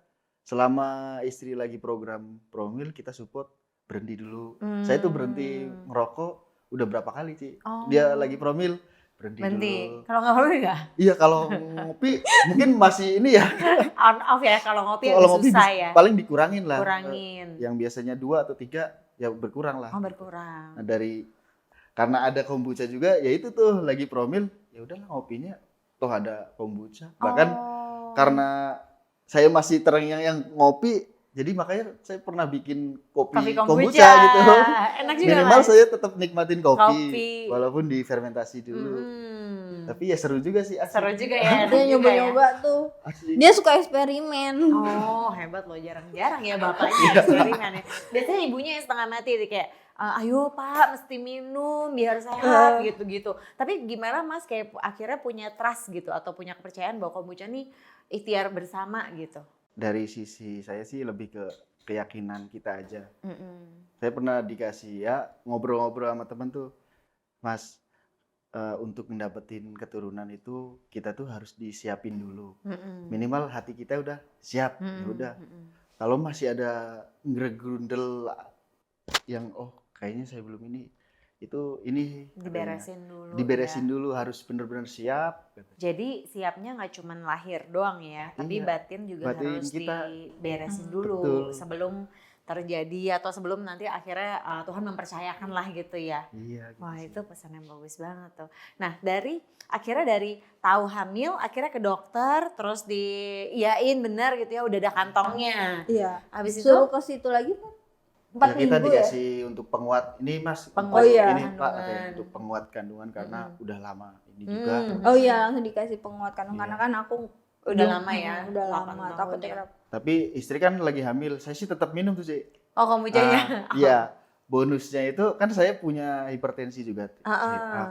Speaker 3: selama istri lagi program promil kita support berhenti dulu. Saya tuh berhenti ngerokok udah berapa kali sih. Dia lagi promil berhenti dulu.
Speaker 1: Kalau nggak promil nggak?
Speaker 3: Iya kalau ngopi mungkin masih ini ya.
Speaker 1: On off ya kalau ngopi
Speaker 3: Kalau
Speaker 1: agak
Speaker 3: ngopi
Speaker 1: susah ya.
Speaker 3: paling dikurangin lah.
Speaker 1: Kurangin.
Speaker 3: Yang biasanya 2 atau 3 ya berkurang lah.
Speaker 1: Oh berkurang.
Speaker 3: Nah, karena ada kombucha juga ya itu tuh lagi promil ya udahlah ngopinya toh ada kombucha. Bahkan karena saya masih yang ngopi jadi makanya saya pernah bikin kopi kombucha gitu.
Speaker 1: Enak juga
Speaker 3: Minimal
Speaker 1: Mas.
Speaker 3: saya tetap nikmatin kopi walaupun difermentasi dulu. Tapi ya seru juga sih asli.
Speaker 1: Seru juga ya.
Speaker 2: Dia nyoba-nyoba tuh.
Speaker 3: Asli.
Speaker 2: Dia suka eksperimen.
Speaker 1: Oh hebat loh, jarang-jarang ya bapaknya eksperimen ya. Biasanya ibunya yang setengah mati kayak ayo pak mesti minum biar sehat gitu-gitu. Tapi gimana Mas kayak akhirnya punya trust gitu atau punya kepercayaan bahwa kombucha nih ikhtiar bersama gitu?
Speaker 3: Dari sisi saya sih lebih ke keyakinan kita aja. Saya pernah dikasih ya ngobrol-ngobrol sama temen tuh, Mas untuk mendapatkan keturunan itu kita tuh harus disiapin dulu. Minimal hati kita udah siap, ya udah. Kalau masih ada gerundel yang kayaknya saya belum ini diberesin dulu harus benar-benar siap.
Speaker 1: Jadi siapnya nggak cuma lahir doang ya, tapi batin juga harus diberesin dulu sebelum terjadi atau sebelum nanti akhirnya Tuhan mempercayakan lah gitu ya.
Speaker 3: Iya. Gitu.
Speaker 1: Wah itu pesan yang bagus banget tuh. Nah dari tahu hamil akhirnya ke dokter terus diiyain benar gitu ya udah ada kantongnya.
Speaker 2: Iya.
Speaker 1: Habis itu
Speaker 2: suruh ke situ lagi kan 4
Speaker 3: kita
Speaker 2: minggu
Speaker 3: dikasih untuk penguat ini Mas.
Speaker 1: Ini
Speaker 3: Pak katanya untuk penguat kandungan karena udah lama ini juga.
Speaker 2: Oh iya langsung dikasih penguat kandungan karena kan aku
Speaker 1: udah lama ya.
Speaker 2: Udah lama takutnya.
Speaker 3: Tapi istri kan lagi hamil, saya sih tetap minum tuh sih.
Speaker 1: Oh kombuchanya.
Speaker 3: Iya, bonusnya itu kan saya punya hipertensi juga.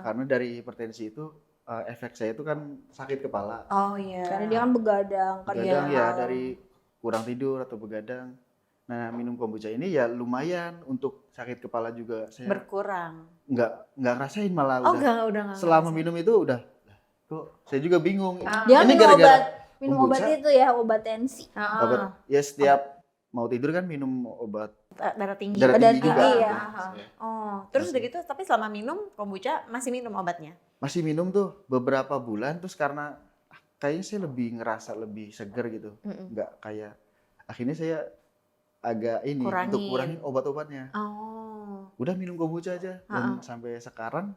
Speaker 3: Karena dari hipertensi itu efek saya itu kan sakit kepala.
Speaker 1: Oh iya.
Speaker 2: Karena dia kan begadang.
Speaker 3: Begadang ya dari kurang tidur atau begadang. Nah minum kombucha ini ya lumayan untuk sakit kepala juga. Saya
Speaker 1: berkurang.
Speaker 3: Nggak ngerasain malah
Speaker 1: udah
Speaker 3: selama minum itu udah. Kok saya juga bingung.
Speaker 2: Dia
Speaker 3: ini
Speaker 2: minum obat itu ya, obat tensi.
Speaker 3: Obat ya setiap mau tidur kan minum obat
Speaker 1: darah tinggi
Speaker 3: juga.
Speaker 2: Iya.
Speaker 1: Terus udah gitu tapi selama minum kombucha masih minum obatnya?
Speaker 3: Masih minum tuh beberapa bulan terus karena kayaknya saya lebih ngerasa lebih seger gitu. Nggak kayak akhirnya saya agak ini untuk kurangin obat-obatnya. Udah minum kombucha aja dan sampai sekarang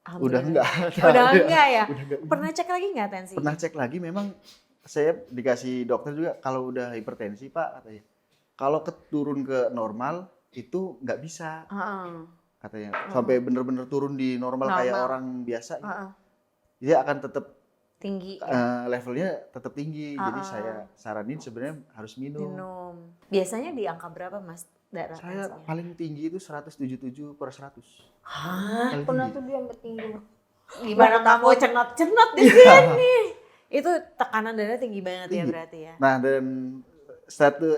Speaker 3: udah enggak.
Speaker 1: Udah enggak ya? Pernah cek lagi nggak tensi?
Speaker 3: Pernah cek lagi memang saya dikasih dokter juga kalau udah hipertensi Pak katanya. Kalau turun ke normal itu nggak bisa. Katanya sampai bener-bener turun di normal kayak orang biasa gitu. Dia akan tetap
Speaker 1: tinggi
Speaker 3: levelnya tetap tinggi. Jadi saya saranin sebenarnya harus minum.
Speaker 1: Biasanya di angka berapa Mas darah
Speaker 3: saya
Speaker 1: tensinya?
Speaker 3: paling tinggi itu 177/100.
Speaker 1: Hah?
Speaker 2: Pernah tuh dia sampai tinggi.
Speaker 1: Gimana kamu cenot-cenot di sini? Itu tekanan darah tinggi banget ya berarti ya.
Speaker 3: Nah dan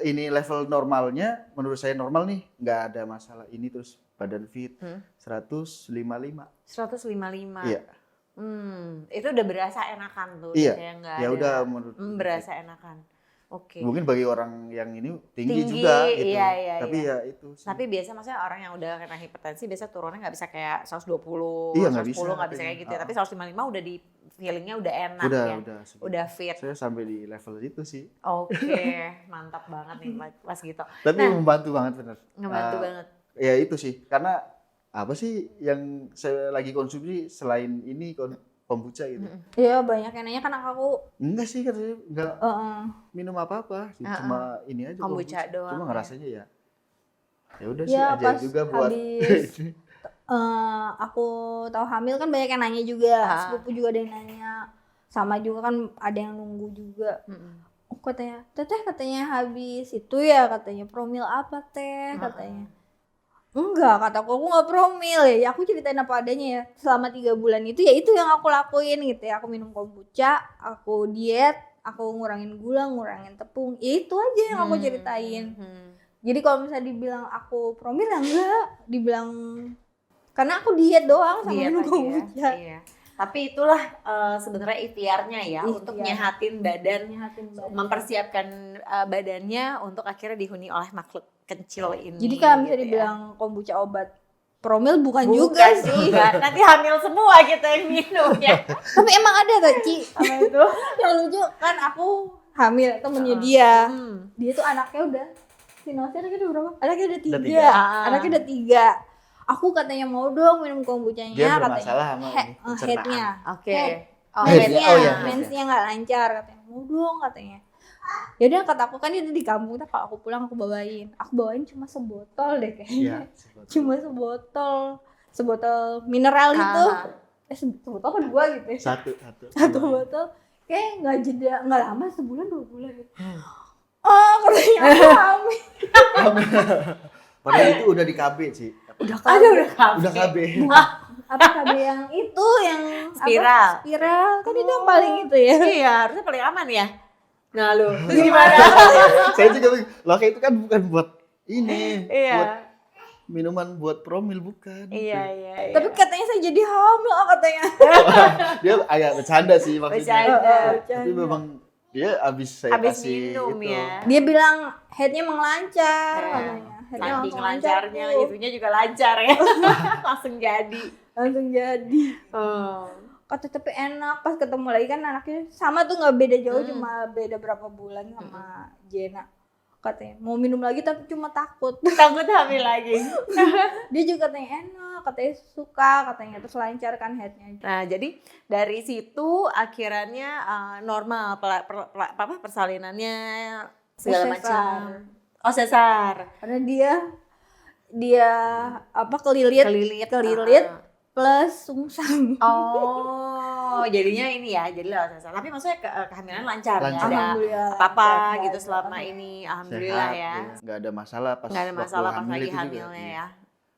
Speaker 3: ini level normalnya menurut saya normal nih, nggak ada masalah ini terus badan fit 155.
Speaker 1: 155.
Speaker 3: Iya.
Speaker 1: Itu udah berasa enakan tuh.
Speaker 3: Iya.
Speaker 1: Kayak nggak
Speaker 3: Ya
Speaker 1: ada-
Speaker 3: udah menurut
Speaker 1: berasa enakan. Oke.
Speaker 3: mungkin bagi orang yang ini tinggi
Speaker 1: Tinggi,
Speaker 3: juga gitu.
Speaker 1: iya,
Speaker 3: Tapi
Speaker 1: iya.
Speaker 3: ya itu sih.
Speaker 1: Tapi biasa maksudnya orang yang udah kena hipertensi biasa turunnya nggak bisa kayak 120,
Speaker 3: Iya, nggak
Speaker 1: 110
Speaker 3: bisa
Speaker 1: nggak bisa kayak gitu ya.
Speaker 3: katanya.
Speaker 1: Tapi 155 udah di feelingnya udah enak
Speaker 3: udah
Speaker 1: ya.
Speaker 3: segitu.
Speaker 1: Udah fit.
Speaker 3: Saya sampai di level itu sih.
Speaker 1: Oke, mantap banget nih Mas Gito.
Speaker 3: Tapi
Speaker 1: Nah,
Speaker 3: membantu banget bener.
Speaker 1: ngebantu banget.
Speaker 3: Ya itu sih, karena apa sih yang saya lagi konsumsi selain ini kombucha gitu.
Speaker 2: Iya banyak yang nanya kan aku
Speaker 3: Enggak sih katanya enggak
Speaker 2: Heeh.
Speaker 3: minum apa-apa sih, cuma ini aja
Speaker 1: Kombucha doang
Speaker 3: Cuma
Speaker 1: ya.
Speaker 3: ngerasanya ya udah sih
Speaker 2: Ya,
Speaker 3: aja
Speaker 2: pas
Speaker 3: juga buat
Speaker 2: habis aku tahu hamil kan banyak yang nanya juga, sepupu juga ada yang nanya, sama juga kan ada yang nunggu juga. Oh, katanya, teteh katanya habis itu ya katanya promil apa teh katanya. Enggak, kataku aku nggak promil ya. Aku ceritain apa adanya ya. Selama 3 bulan itu ya itu yang aku lakuin gitu ya. Aku minum kombucha, aku diet, aku ngurangin gula, ngurangin tepung. Ya itu aja yang aku ceritain. Jadi kalau misalnya dibilang aku promil ya enggak, dibilang karena aku diet doang sama
Speaker 1: Diet
Speaker 2: minum
Speaker 1: aja,
Speaker 2: kombucha.
Speaker 1: iya. Tapi itulah sebenarnya ikhtiarnya ya
Speaker 2: Ikhtiar.
Speaker 1: untuk nyehatin badan,
Speaker 2: Nyehatin badan.
Speaker 1: mempersiapkan badannya untuk akhirnya dihuni oleh makhluk kecil ini.
Speaker 2: Jadi kalau misalnya
Speaker 1: gitu ya.
Speaker 2: dibilang kombucha obat promil bukan
Speaker 1: Bukan
Speaker 2: juga sih.
Speaker 1: juga. Nanti hamil semua kita yang minum ya.
Speaker 2: Tapi emang ada tuh Ci.
Speaker 1: Apa itu?
Speaker 2: Yang lucu kan aku hamil temennya dia. Dia tuh anaknya udah Sinosi anaknya udah berapa? Anaknya udah 3.
Speaker 3: tiga.
Speaker 2: Anaknya udah 3. Aku katanya mau dong minum kombuchanya
Speaker 3: dia
Speaker 2: katanya.
Speaker 3: bermasalah sama ini, pencernaan.
Speaker 2: Headnya.
Speaker 1: Oke.
Speaker 2: Head.
Speaker 1: Oh,
Speaker 2: Mensnya,
Speaker 3: headnya. Oh, iya,
Speaker 2: mensnya nggak lancar katanya. Mau dong katanya. Ya udah kata aku kan itu di kampung, tak kalau aku pulang aku bawain. Aku bawain cuma sebotol deh kayaknya.
Speaker 3: Iya,
Speaker 2: Cuma sebotol mineral itu. Sebotol kan 2 gitu ya. Satu botol kayak nggak lama, sebulan 2 bulan gitu. Katanya aku hamil.
Speaker 3: Padahal itu udah di KB sih.
Speaker 2: Udah
Speaker 3: Udah KB.
Speaker 2: apa KB yang itu yang
Speaker 1: Spiral.
Speaker 2: spiral kan itu yang paling itu ya.
Speaker 1: Iya, harusnya paling aman ya. Nah lu, terus gimana?
Speaker 3: Saya juga loh kayak itu kan bukan buat ini.
Speaker 1: Iya.
Speaker 3: Buat minuman buat promil bukan.
Speaker 1: Iya, iya.
Speaker 2: Tapi katanya saya jadi hamil katanya.
Speaker 3: Dia agak bercanda sih maksudnya.
Speaker 1: Bercanda.
Speaker 3: Tapi memang dia saya
Speaker 1: Habis
Speaker 3: kasih
Speaker 1: minum
Speaker 3: itu.
Speaker 1: ya.
Speaker 2: Dia bilang headnya emang lancar katanya. Headnya
Speaker 1: Saking
Speaker 2: langsung lancar
Speaker 1: lancarnya,
Speaker 2: tuh.
Speaker 1: itunya juga lancar ya. Langsung jadi.
Speaker 2: Langsung jadi.
Speaker 1: Oh.
Speaker 2: Kata tapi enak pas ketemu lagi kan anaknya sama tuh nggak beda jauh, cuma beda berapa bulan sama Jena. Katanya mau minum lagi tapi cuma takut.
Speaker 1: Takut hamil lagi.
Speaker 2: Dia juga katanya enak, katanya suka, katanya terus lancar kan headnya.
Speaker 1: Nah, jadi dari situ akhirnya normal persalinannya segala
Speaker 2: Sesar.
Speaker 1: macam. Oh, sesar.
Speaker 2: Karena dia apa kelilit
Speaker 1: Kelilit.
Speaker 2: plus sungsang.
Speaker 1: Oh, jadinya ini ya, jadi lewat sesar. Tapi maksudnya kehamilan lancar, nggak
Speaker 3: Lancar.
Speaker 1: ada
Speaker 2: Alhamdulillah.
Speaker 1: apa-apa
Speaker 2: lancar.
Speaker 1: gitu selama ini. Alhamdulillah
Speaker 3: Sehat,
Speaker 1: ya.
Speaker 3: Nggak ada masalah pas
Speaker 1: Nggak ada
Speaker 3: waktu
Speaker 1: masalah pas
Speaker 3: hamil
Speaker 1: lagi
Speaker 3: itu juga.
Speaker 1: hamilnya
Speaker 3: Iya.
Speaker 1: ya.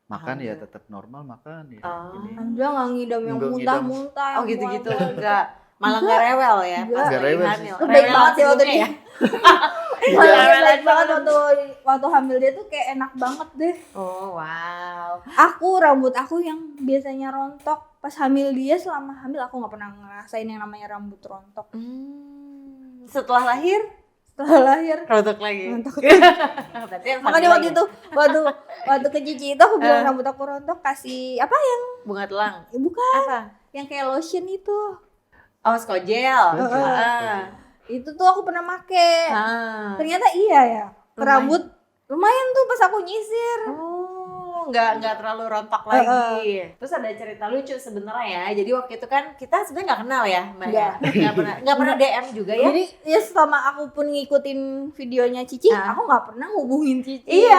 Speaker 3: Makan ya tetap normal makan ya.
Speaker 1: Oh.
Speaker 3: Ini.
Speaker 2: Alhamdulillah nggak ngidam yang
Speaker 3: Nggak
Speaker 2: muntah-muntah.
Speaker 1: Oh
Speaker 2: yang
Speaker 1: gitu-gitu,
Speaker 2: mual-mual.
Speaker 1: enggak. Malah nggak rewel ya pas
Speaker 3: Nggak
Speaker 1: lagi
Speaker 3: rewel sih.
Speaker 1: hamil.
Speaker 2: Itu baik banget ya waktu
Speaker 1: sebelumnya
Speaker 2: dia. Malah
Speaker 1: Iya.
Speaker 2: dia baik banget waktu hamil dia tuh kayak enak banget deh.
Speaker 1: Oh, wow.
Speaker 2: Rambut aku yang biasanya rontok pas hamil dia, selama hamil aku nggak pernah ngerasain yang namanya rambut rontok.
Speaker 1: Setelah lahir
Speaker 2: Setelah lahir
Speaker 1: rontok lagi.
Speaker 2: rontok.
Speaker 1: Berarti yang
Speaker 2: Makanya
Speaker 1: satu
Speaker 2: waktu
Speaker 1: lagi.
Speaker 2: itu waktu ke Cici itu aku bilang rambut aku rontok, kasih apa yang
Speaker 1: Bunga telang.
Speaker 2: bukan
Speaker 1: Apa?
Speaker 2: yang kayak lotion itu.
Speaker 1: Oh, skojel.
Speaker 2: Itu tuh aku pernah make. Ternyata iya ya. Ke rambut lumayan tuh pas aku nyisir.
Speaker 1: Oh, nggak terlalu rontok lagi. Terus ada cerita lucu sebenarnya ya. Jadi waktu itu kan kita sebenarnya nggak kenal ya, Mbak. Nggak pernah DM juga ya.
Speaker 2: Jadi ya selama aku pun ngikutin videonya Cici, aku nggak pernah hubungin Cici.
Speaker 1: Iya.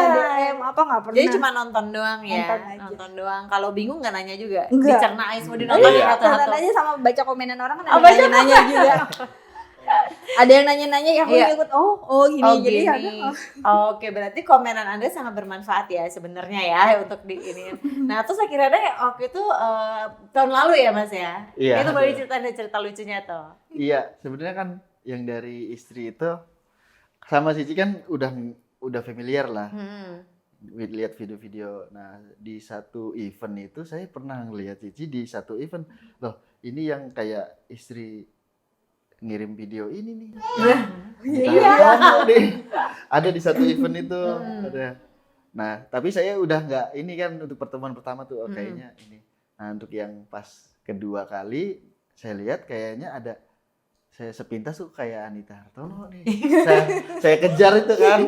Speaker 2: DM apa nggak pernah.
Speaker 1: Jadi cuma nonton doang ya.
Speaker 2: Nonton aja.
Speaker 1: Nonton doang. Kalau bingung nggak nanya juga.
Speaker 2: Enggak.
Speaker 1: Dicernain semua dinontonin
Speaker 3: Iya.
Speaker 1: satu-satu.
Speaker 2: Nonton aja sama baca komenan orang kan
Speaker 1: Oh,
Speaker 2: ada
Speaker 1: baca
Speaker 2: yang nanya juga. Ada yang nanya-nanya ya aku
Speaker 1: Iya.
Speaker 2: ikut. Oh gini.
Speaker 1: Oh,
Speaker 2: Jadi
Speaker 1: gini.
Speaker 2: ada.
Speaker 1: Oke, berarti komenan Anda sangat bermanfaat ya sebenarnya ya untuk di ini. Nah, terus akhirnya waktu itu tahun lalu ya, Mas ya?
Speaker 3: Iya.
Speaker 1: Itu boleh cerita lucunya tuh.
Speaker 3: Iya, sebenarnya kan yang dari istri itu sama Cici kan udah familiar lah. lihat video-video. Nah, di satu event itu saya pernah ngelihat Cici di satu event. Loh, ini yang kayak istri ngirim video ini nih. Iya. Ada di satu event itu. Ada. Nah, tapi saya udah nggak ini kan untuk pertemuan pertama tuh kayaknya ini. Nah, untuk yang pas kedua kali saya lihat kayaknya ada saya sepintas tuh kayak Anita Hartono nih. Saya kejar itu kan.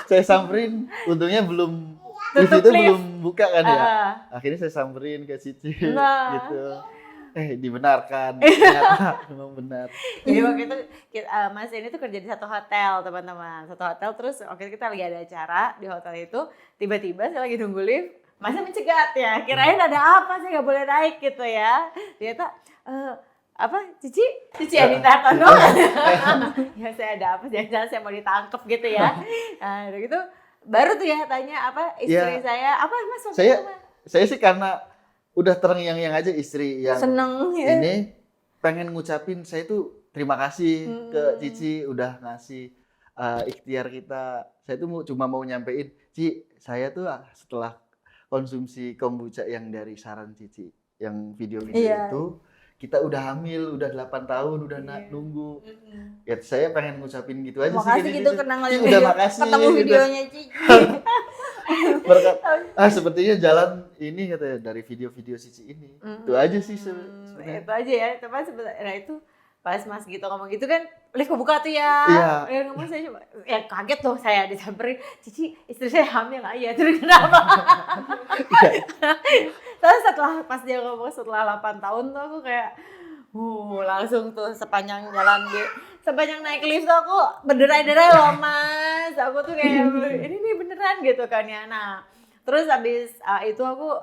Speaker 3: Saya samperin, untungnya belum lift itu belum buka kan ya. Akhirnya saya samperin ke Cici gitu. Dibenarkan. Ternyata memang benar.
Speaker 1: Jadi waktu itu Mas ini tuh kerja di satu hotel, teman-teman. Satu hotel, terus waktu itu kita lagi ada acara di hotel itu, tiba-tiba saya lagi nunggu lift, Masnya mencegat ya. Kirain ada apa, saya nggak boleh naik gitu ya. Ternyata Cici Anita Hartono. Ya saya ada apa, jangan-jangan saya mau ditangkap gitu ya. Nah, gitu baru tuh ya tanya istri saya, Mas waktu itu, Mas?
Speaker 3: Saya sih karena udah terngiang-ngiang aja istri yang
Speaker 2: Seneng ya.
Speaker 3: ini pengen ngucapin saya tuh terima kasih ke Cici udah ngasih ikhtiar kita. Saya tuh cuma mau nyampein, Ci, saya tuh setelah konsumsi kombucha yang dari saran Cici, yang video-video itu, kita udah hamil, udah 8 tahun, udah nunggu. Ya saya pengen ngucapin gitu aja
Speaker 2: Makasih
Speaker 3: sih.
Speaker 2: gitu kenang
Speaker 3: Udah makasih.
Speaker 2: ketemu videonya Cici.
Speaker 3: Berkat, sepertinya jalan ini katanya dari video-video Cici ini. Itu aja sih sebenarnya.
Speaker 1: Itu aja ya, tapi sebenarnya itu pas Mas Gito ngomong gitu kan, lift kebuka tuh ya.
Speaker 3: Iya.
Speaker 1: Ngomong saya cuma kaget loh, saya disamperin, Cici istri saya hamil ya, terus kenapa? Terus pas dia ngomong setelah 8 tahun tuh aku kayak langsung tuh sepanjang naik lift tuh aku berderai-derai loh Mas. Aku tuh kayak ini nih beneran gitu kan ya. Nah, terus habis itu aku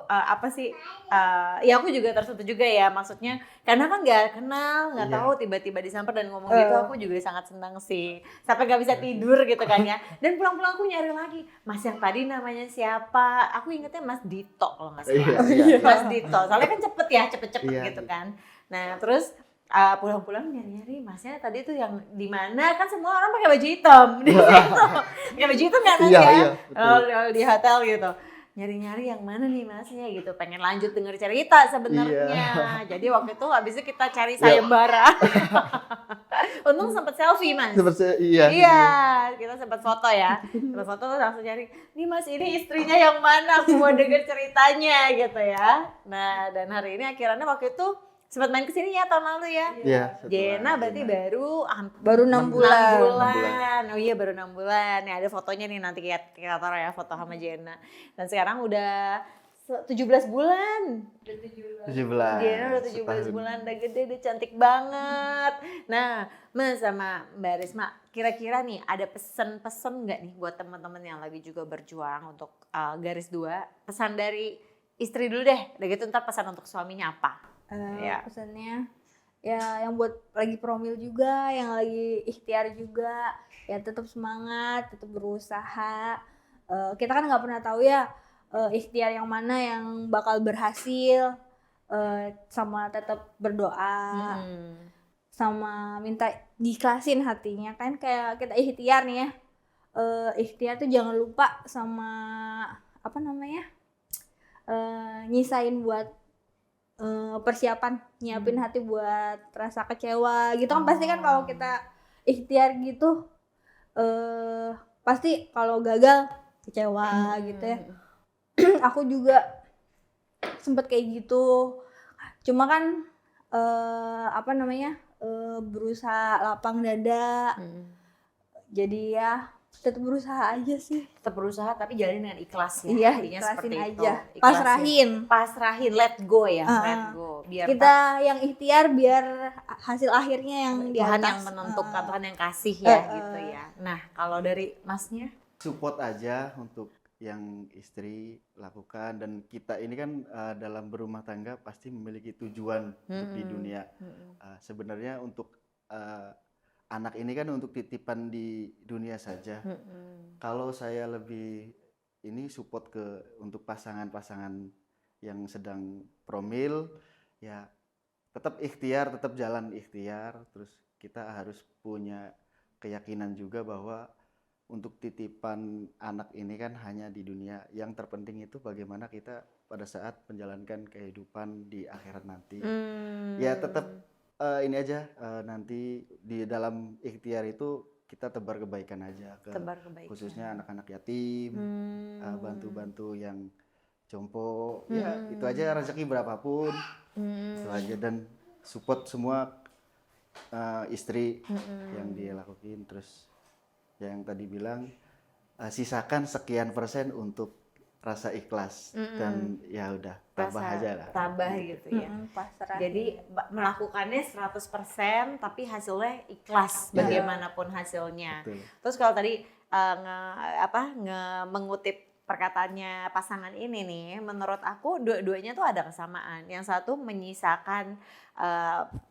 Speaker 1: ya aku juga tersentuh juga ya, maksudnya karena kan nggak kenal, nggak tahu, tiba-tiba disamper dan ngomong gitu, aku juga sangat senang sih, sampai nggak bisa tidur gitu kan ya. Dan pulang-pulang aku nyari lagi, Mas yang tadi namanya siapa, aku ingetnya Mas Dito kalau nggak salah. Mas Dito, soalnya kan cepet gitu kan. Nah terus pulang-pulang nyari-nyari Masnya tadi tuh yang di mana, kan semua orang pakai baju hitam di situ, pakai baju hitam kan Mas ya, di hotel gitu. Nyari-nyari yang mana nih Masnya gitu, pengen lanjut denger cerita sebenarnya. Jadi waktu itu habis itu kita cari sayembara. Untung sempat selfie Mas. Iya, kita sempat foto ya. Sempat foto langsung nyari, nih Mas ini istrinya yang mana, aku mau denger ceritanya gitu ya. Nah, dan hari ini akhirnya waktu itu sempat main kesini ya tahun lalu ya.
Speaker 3: Iya.
Speaker 1: Jena berarti baru
Speaker 2: 6 bulan.
Speaker 1: Oh iya baru 6 bulan. Nih ada fotonya nih, nanti kita taruh ya foto sama Jena. Dan sekarang udah 17 bulan.
Speaker 3: 17.
Speaker 1: Jena udah 17 bulan, udah gede, udah cantik banget. Nah, Mas sama Mbak Risma, kira-kira nih ada pesan-pesan nggak nih buat teman-teman yang lagi juga berjuang untuk garis 2? Pesan dari istri dulu deh, udah gitu ntar pesan untuk suaminya apa?
Speaker 2: Pesannya ya yang buat lagi promil juga, yang lagi ikhtiar juga, ya tetap semangat, tetap berusaha. Kita kan nggak pernah tahu ya ikhtiar yang mana yang bakal berhasil, sama tetap berdoa, sama minta diikhlasin hatinya kan. Kayak kita ikhtiar nih ya, ikhtiar tuh jangan lupa sama nyisain buat persiapan, nyiapin hati buat rasa kecewa gitu kan. Pasti kan kalau kita ikhtiar gitu pasti kalau gagal kecewa gitu ya. Aku juga sempet kayak gitu, cuma kan berusaha lapang dada. Jadi ya tetap berusaha aja sih.
Speaker 1: Tetap berusaha tapi jalanin dengan ikhlas ya.
Speaker 2: Iya,
Speaker 1: intinya
Speaker 2: ikhlasin
Speaker 1: seperti
Speaker 2: aja.
Speaker 1: itu. Pasrahin, let go ya, let go. Biar
Speaker 2: kita yang ikhtiar, biar hasil akhirnya yang di
Speaker 1: Tuhan
Speaker 2: atas.
Speaker 1: yang menentukan, Tuhan yang kasih ya gitu ya. Nah, kalau dari Masnya?
Speaker 3: Support aja untuk yang istri lakukan, dan kita ini kan dalam berumah tangga pasti memiliki tujuan untuk di dunia. Sebenarnya untuk anak ini kan untuk titipan di dunia saja. Kalau saya lebih ini support untuk pasangan-pasangan yang sedang promil, ya tetap ikhtiar, tetap jalan ikhtiar. Terus kita harus punya keyakinan juga bahwa untuk titipan anak ini kan hanya di dunia. Yang terpenting itu bagaimana kita pada saat menjalankan kehidupan di akhirat nanti. Ya tetap ini aja nanti di dalam ikhtiar itu kita tebar kebaikan aja ke khususnya anak-anak yatim, bantu-bantu yang jompo, ya itu aja, rezeki berapapun itu aja, dan support semua istri yang dia lakuin. Terus yang tadi bilang sisakan sekian persen untuk rasa ikhlas dan ya udah tambah aja lah.
Speaker 1: Tambah gitu ya.
Speaker 2: Pasrah.
Speaker 1: Jadi melakukannya 100% tapi hasilnya ikhlas bagaimanapun hasilnya.
Speaker 3: Betul.
Speaker 1: Terus kalau tadi mengutip perkataannya pasangan ini nih, menurut aku dua-duanya tuh ada kesamaan. Yang satu menyisakan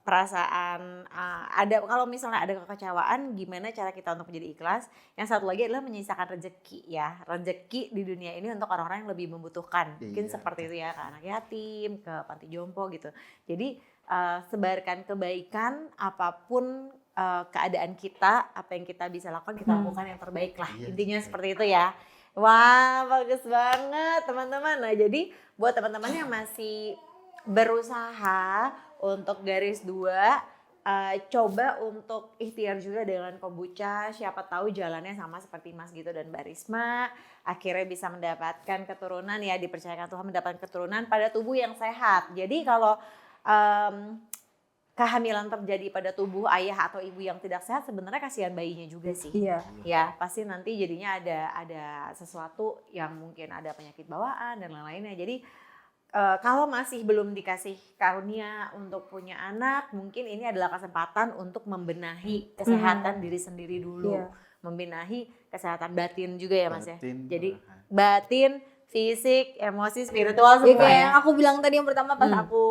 Speaker 1: perasaan ada, kalau misalnya ada kekecewaan gimana cara kita untuk menjadi ikhlas. Yang satu lagi adalah menyisakan rezeki ya, rezeki di dunia ini untuk orang-orang yang lebih membutuhkan. Mungkin seperti itu ya, ke anak yatim, ke panti jompo gitu. Jadi sebarkan kebaikan apapun keadaan kita, apa yang kita bisa lakukan kita lakukan yang terbaik lah. Intinya seperti itu ya. Wah, bagus banget teman-teman. Nah, jadi buat teman-teman yang masih berusaha untuk garis 2, coba untuk ikhtiar juga dengan kombucha. Siapa tahu jalannya sama seperti Mas Gito dan Mbak Risma, akhirnya bisa mendapatkan keturunan ya, dipercayakan Tuhan mendapatkan keturunan pada tubuh yang sehat. Jadi kalau kehamilan terjadi pada tubuh ayah atau ibu yang tidak sehat, sebenarnya kasihan bayinya juga sih.
Speaker 2: Iya.
Speaker 1: Ya, pasti nanti jadinya ada sesuatu yang mungkin ada penyakit bawaan dan lain-lainnya. Jadi kalau masih belum dikasih karunia untuk punya anak, mungkin ini adalah kesempatan untuk membenahi kesehatan diri sendiri dulu. Membenahi kesehatan batin juga ya Mas ya. Jadi batin, fisik, emosi, spiritual semua.
Speaker 2: Kayak yang aku bilang tadi yang pertama pas aku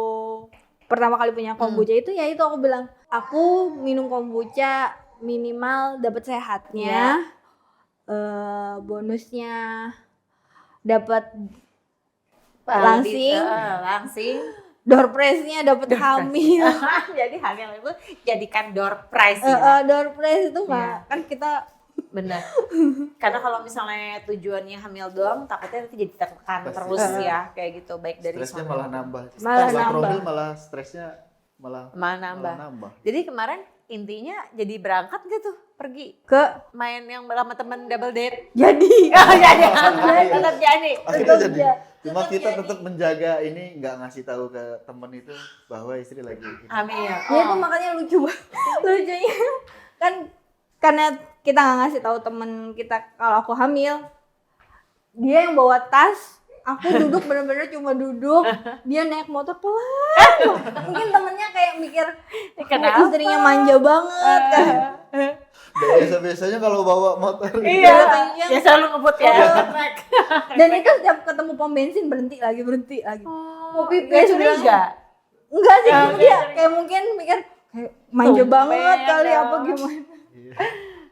Speaker 2: pertama kali punya kombucha itu ya itu aku bilang aku minum kombucha minimal dapat sehatnya, bonusnya dapat langsing, door prize-nya dapat hamil.
Speaker 1: Jadi hamil itu jadikan door prize ya.
Speaker 2: Door prize itu nggak kan kita
Speaker 1: benar. Karena kalau misalnya tujuannya hamil doang, takutnya nanti jadi tertekan terus ya, kayak gitu. Baik dari
Speaker 3: stresnya malah nambah.
Speaker 2: Malah
Speaker 3: Setelah
Speaker 2: nambah.
Speaker 3: promil malah stresnya malah nambah.
Speaker 1: Jadi kemarin intinya jadi berangkat gitu, pergi
Speaker 2: ke
Speaker 1: main yang sama temen double date.
Speaker 2: jadi
Speaker 1: Tetap jadi.
Speaker 3: Akhirnya jadi. Cuma kita tetap menjaga ini, nggak ngasih tahu ke temen itu bahwa istri lagi
Speaker 1: Hamil.
Speaker 2: ya itu makanya lucu banget. Lucunya kan karena kita nggak ngasih tahu temen kita kalau aku hamil, dia yang bawa tas, aku duduk bener-bener cuma duduk, dia naik motor pelan. Mungkin temennya kayak mikir
Speaker 1: Kenapa?
Speaker 2: istrinya manja banget kan.
Speaker 3: Biasanya kalau bawa motor
Speaker 1: Iya. Ya selalu ngebut ya.
Speaker 2: Dan itu setiap ketemu pom bensin berhenti lagi. Mau pipis bilang enggak sih, cuma dia kayak mungkin mikir kayak manja banget kali apa gimana.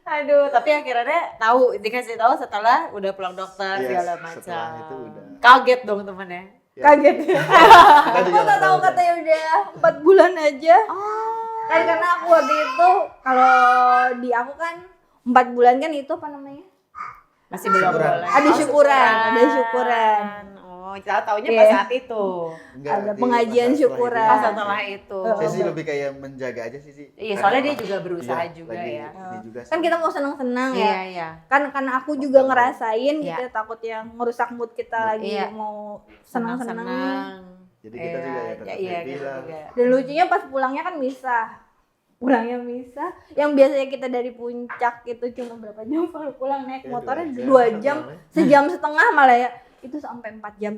Speaker 1: Aduh, tapi akhirnya tahu, dikasih tahu setelah udah pulang dokter segala macam.
Speaker 3: Setelah itu udah.
Speaker 1: Kaget dong temennya.
Speaker 2: Kaget.
Speaker 3: Kita juga
Speaker 2: Aku tak tahu katanya udah 4 bulan aja. Kan karena aku waktu itu kalau di aku kan 4 bulan kan itu apa namanya?
Speaker 1: Masih belum boleh.
Speaker 2: Ada syukuran.
Speaker 1: Oh, kita taunya pas saat itu.
Speaker 2: Ada pengajian syukuran.
Speaker 1: Pas setelah itu.
Speaker 3: Saya sih lebih kayak menjaga aja sih.
Speaker 1: Iya, soalnya dia juga berusaha juga ya.
Speaker 3: Ini juga
Speaker 2: Kan kita mau senang-senang ya.
Speaker 1: Iya.
Speaker 2: Kan karena aku juga ngerasain gitu takut yang ngerusak mood kita lagi mau senang-senang.
Speaker 3: Jadi kita juga ya tetap happy lah.
Speaker 2: Dan lucunya pas pulangnya kan pulangnya misah. Yang biasanya kita dari puncak itu cuma berapa jam, kalau pulang naik motornya 2 jam, sejam setengah malah ya. Itu sampai 4 jam.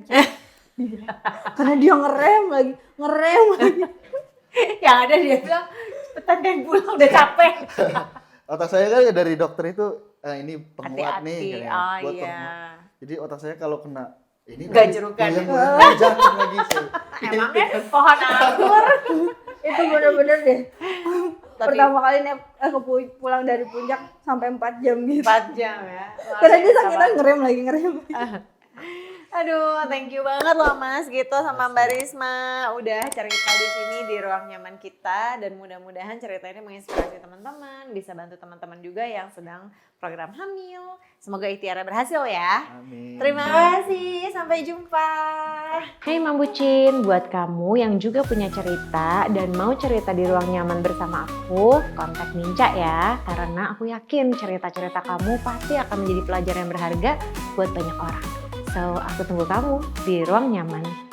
Speaker 2: Karena dia ngerem lagi.
Speaker 1: Yang ada dia bilang, cepetan dan pulang udah capek.
Speaker 3: Otak saya kan dari dokter itu ini penguat nih
Speaker 1: Hati-hati.
Speaker 3: katanya.
Speaker 1: Oh
Speaker 3: Buat
Speaker 1: iya.
Speaker 3: penguat. Jadi otak saya kalau kena ini
Speaker 1: Gajerukan.
Speaker 3: jangan lagi sih.
Speaker 1: Emangnya pohon anggur.
Speaker 2: Itu bener-bener deh.
Speaker 1: Tapi-
Speaker 2: Pertama kali naik pulang dari puncak sampai 4 jam gitu.
Speaker 1: 4 jam ya.
Speaker 2: Karena dia sakitan ngerem lagi.
Speaker 1: Aduh, thank you banget loh Mas gitu sama Mbak Risma udah cerita di sini di ruang nyaman kita, dan mudah-mudahan cerita ini menginspirasi teman-teman, bisa bantu teman-teman juga yang sedang program hamil. Semoga ikhtiarnya berhasil ya.
Speaker 3: Amin.
Speaker 1: Terima kasih, sampai jumpa. Hai Mambucin, buat kamu yang juga punya cerita dan mau cerita di ruang nyaman bersama aku, kontak Minca ya. Karena aku yakin cerita-cerita kamu pasti akan menjadi pelajaran yang berharga buat banyak orang. So, aku tunggu kamu di ruang nyaman.